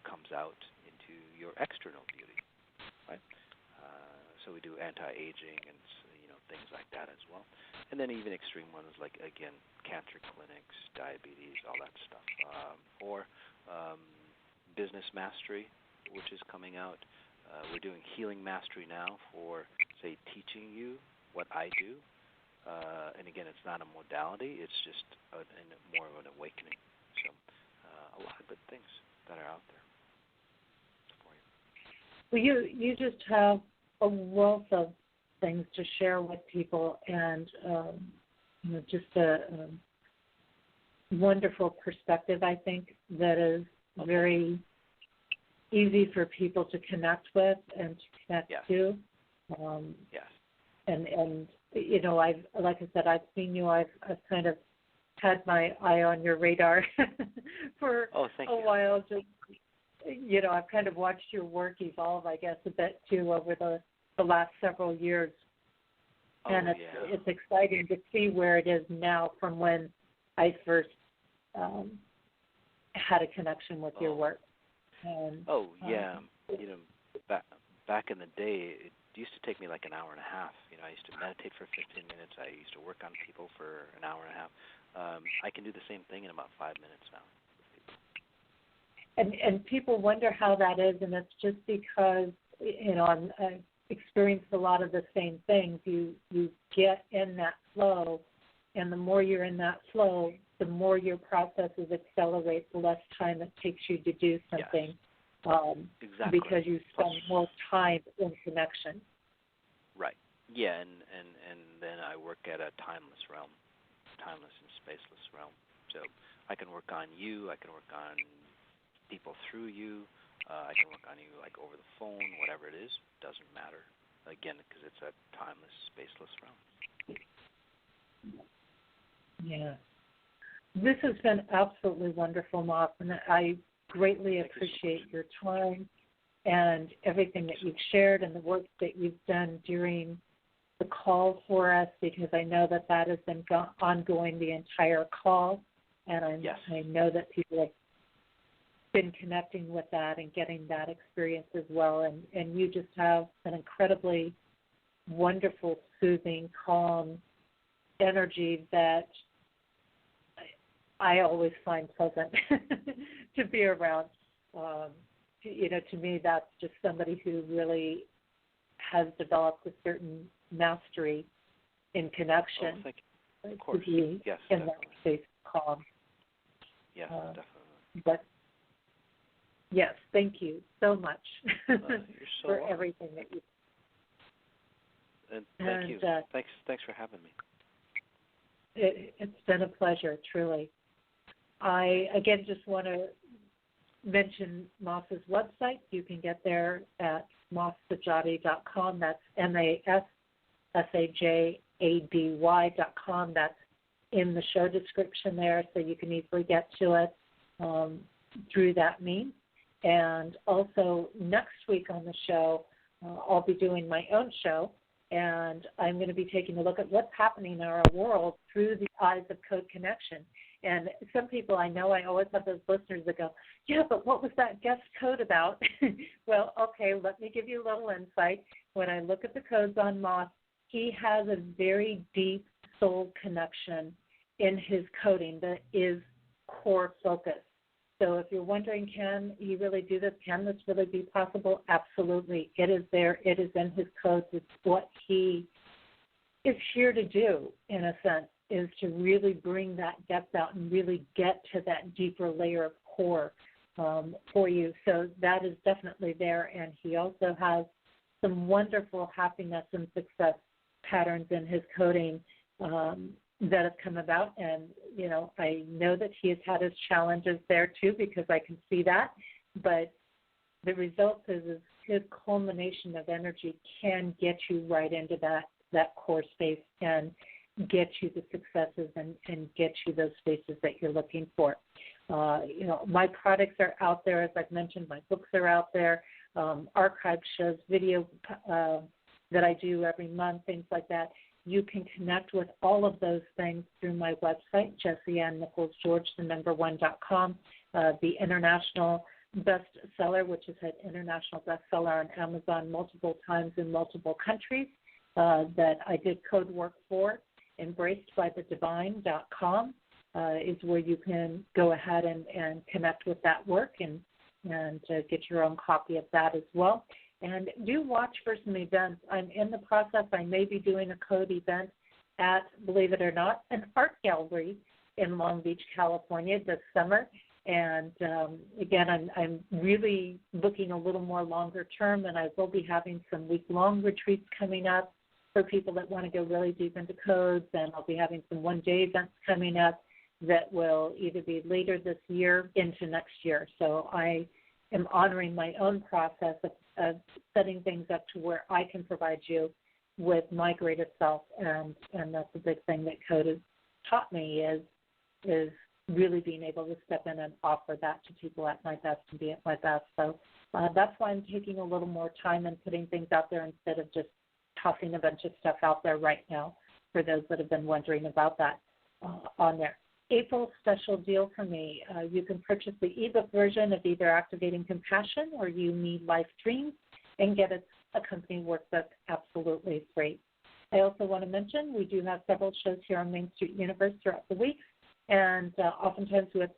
comes out into your external beauty, right? So we do anti-aging and things like that as well, and then even extreme ones like, again, cancer clinics, diabetes, all that stuff, or business mastery, which is coming out. We're doing healing mastery now for, say, teaching you what I do. And again, it's not a modality; it's just more of an awakening. So, a lot of good things that are out there for you. Well, you just have a wealth of things to share with people, and just a wonderful perspective. I think that is very easy for people to connect with and to connect to. Yes. And I've, like I said, I've seen you. I've kind of had my eye on your radar for a while. Just I've kind of watched your work evolve, I guess, a bit too over the last several years. And it's exciting to see where it is now from when I first had a connection with your work. And, back in the day, it used to take me like an hour and a half. I used to meditate for 15 minutes. I used to work on people for an hour and a half. I can do the same thing in about 5 minutes now with people. And people wonder how that is, and it's just because, I've experienced a lot of the same things. You get in that flow, and the more you're in that flow, the more your processes accelerate, the less time it takes you to do something. Exactly. Because you spend more time in connection. Right. Yeah, and then I work at a timeless realm, timeless and spaceless realm. So I can work on you. I can work on people through you. I can work on you like over the phone, whatever it is, doesn't matter. Again, because it's a timeless, spaceless realm. Yeah. This has been absolutely wonderful, Moss, and I greatly appreciate your time and everything that you've shared and the work that you've done during the call for us, because I know that has been ongoing the entire call, and I know that people have been connecting with that and getting that experience as well, and you just have an incredibly wonderful, soothing, calm energy that I always find pleasant to be around. To me, that's just somebody who really has developed a certain mastery in connection. Of course. Yes, in definitely. that space of calm. Yes, definitely. But yes, thank you so much you're so for welcome. everything that you. And thank you. Thanks for having me. It's been a pleasure, truly. I again just want to mention Moss's website. You can get there at mossajady.com. That's MASSAJADY.com. That's in the show description there, so you can easily get to it through that means. And also next week on the show, I'll be doing my own show, and I'm going to be taking a look at what's happening in our world through the eyes of Code Connection. And some people I know, I always have those listeners that go, yeah, but what was that guest code about? Well, okay, let me give you a little insight. When I look at the codes on Moss, he has a very deep soul connection in his coding that is core focus. So if you're wondering, can he really do this? Can this really be possible? Absolutely. It is there. It is in his codes. It's what he is here to do, in a sense, is to really bring that depth out and really get to that deeper layer of core for you. So that is definitely there. And he also has some wonderful happiness and success patterns in his coding that have come about. And, I know that he has had his challenges there too, because I can see that. But the result is his culmination of energy can get you right into that core space and get you the successes and get you those spaces that you're looking for. My products are out there, as I've mentioned. My books are out there, archive shows, video that I do every month, things like that. You can connect with all of those things through my website, JessieAnnNicholsGeorge1.com, the international bestseller, which has had international bestseller on Amazon multiple times in multiple countries, that I did code work for. EmbracedByTheDivine.com is where you can go ahead and connect with that work and get your own copy of that as well. And do watch for some events. I'm in the process. I may be doing a code event at, believe it or not, an art gallery in Long Beach, California this summer. And, again, I'm really looking a little more longer term, and I will be having some week-long retreats coming up for people that want to go really deep into codes, and I'll be having some one-day events coming up that will either be later this year into next year. So I am honoring my own process of setting things up to where I can provide you with my greatest self, and that's a big thing that code has taught me is really being able to step in and offer that to people at my best and be at my best. So that's why I'm taking a little more time and putting things out there instead of just tossing a bunch of stuff out there right now for those that have been wondering about that on there. April special deal for me. You can purchase the ebook version of either Activating Compassion or You Need Life Dreams and get its accompanying workbook absolutely free. I also want to mention we do have several shows here on Main Street Universe throughout the week, and oftentimes with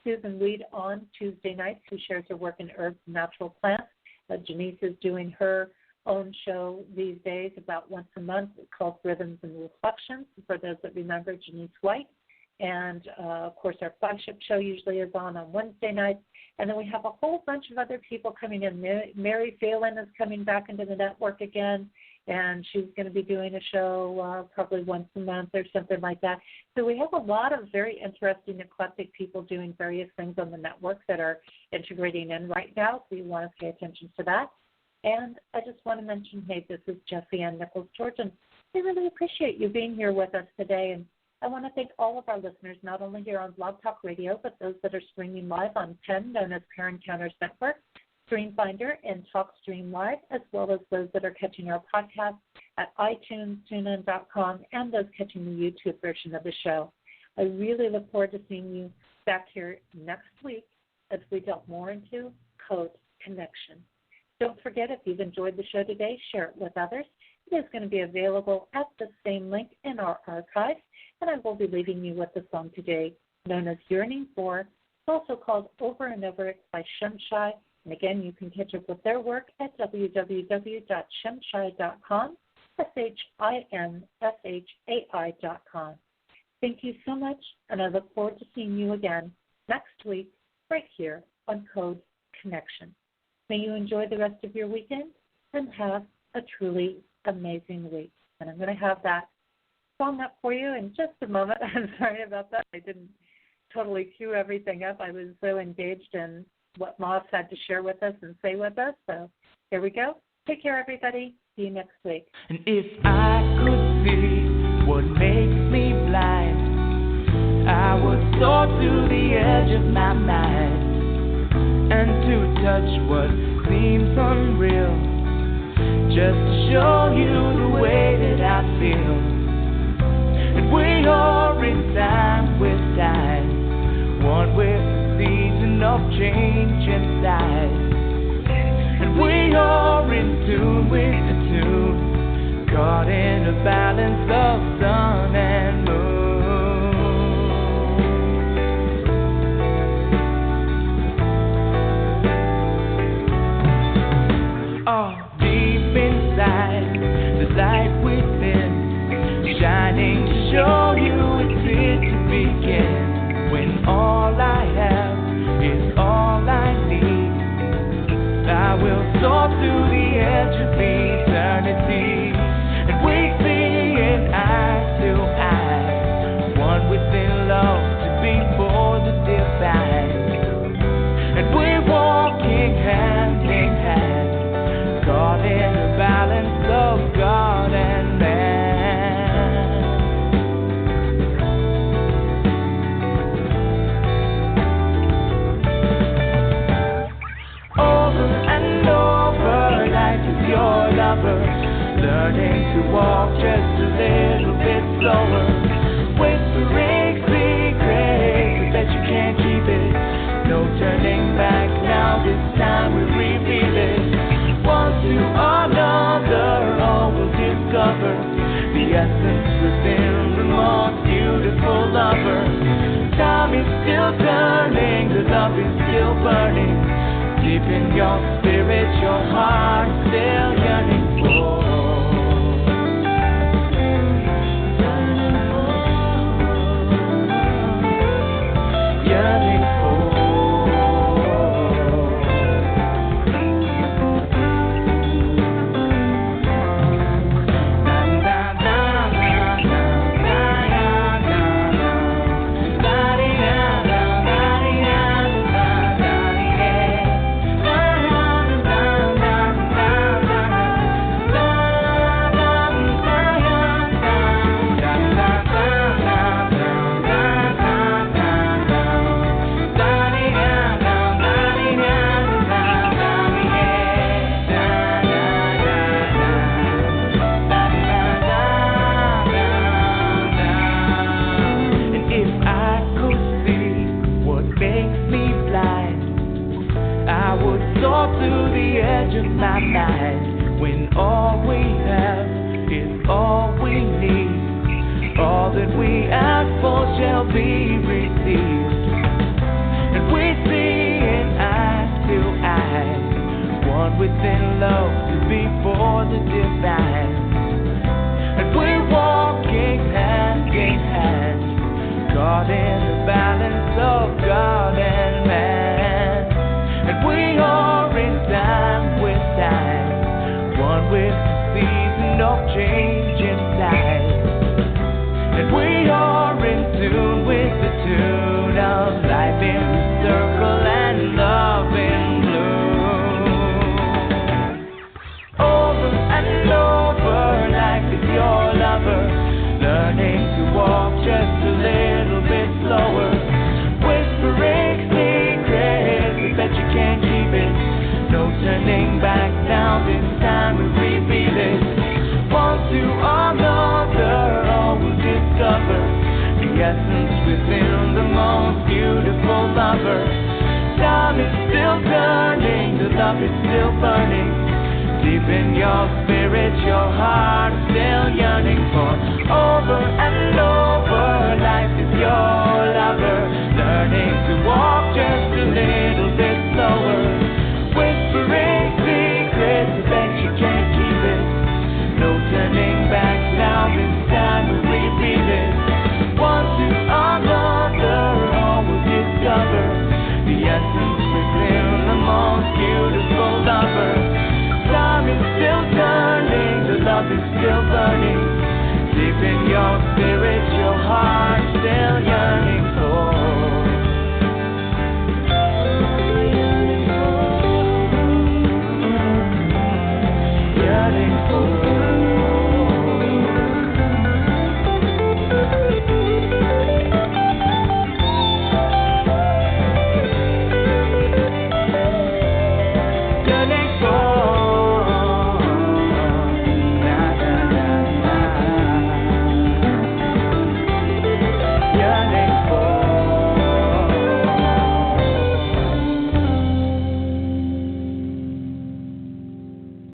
Susan Weed on Tuesday nights, who shares her work in herbs and natural plants. Janice is doing her own show these days about once a month called Rhythms and Reflections, for those that remember Janice White. And, of course, our flagship show usually is on Wednesday nights. And then we have a whole bunch of other people coming in. Mary Phelan is coming back into the network again. and she's going to be doing a show probably once a month or something like that. So we have a lot of very interesting, eclectic people doing various things on the network that are integrating in right now, so you want to pay attention to that. And I just want to mention, hey, this is Jessie Ann Nichols Georgian. I really appreciate you being here with us today, and I want to thank all of our listeners, not only here on Blog Talk Radio, but those that are streaming live on PEN, known as Parent Counters Network, StreamFinder, and TalkStream Live, as well as those that are catching our podcast at iTunes, TuneIn.com, and those catching the YouTube version of the show. I really look forward to seeing you back here next week as we delve more into Code Connection. Don't forget, if you've enjoyed the show today, share it with others. It is going to be available at the same link in our archive, and I will be leaving you with the song today known as Yearning For. It's also called Over and Over by Shemshai. And again, you can catch up with their work at www.shemshai.com, SHINSHAI.com. Thank you so much, and I look forward to seeing you again next week right here on Code Connection. May you enjoy the rest of your weekend and have a truly amazing week. And I'm going to have that song up for you in just a moment. I'm sorry about that. I didn't totally cue everything up. I was so engaged in what Moss had to share with us and say with us. So here we go. Take care, everybody. See you next week. And if I could see what makes me blind, I would soar to the edge of my mind, and to touch what seems unreal, just to show you the way that I feel. And we are in time with time, one with the season of change inside. And we are in tune with the tune, caught in a balance of sun and moon. Oh, deep inside, the light within, shining to show you it's here to begin. When all I have is all I need, I will soar to the edge of eternity. And we see it eye to eye, one within love to be for the divine. And we're walking hand in hand, caught in the balance of God and man. Over and over, life is your lover, learning to walk just a little bit slower, whispering secrets that you can't keep it. No turning back now, this time we reveal it. One to another, all will discover the essence within the most beautiful lover. Time is still turning, the love is still burning. Deep in your spirit, your heart is still yearning for. Yearning for. When all we have is all we need, all that we ask for shall be received. And we see it eye to eye, one within love to be for the divine. And we're walking hand in hand, caught in the balance of God and man. And we are in time with time, one with the season learning to walk just a little bit slower, whispering secrets, I bet you can't keep it. No turning back now, this time we reveal it. One to another, all will discover the essence within the most beautiful lover. Time is still turning, the love is still burning. Deep in your spirit, your heart is still yearning for over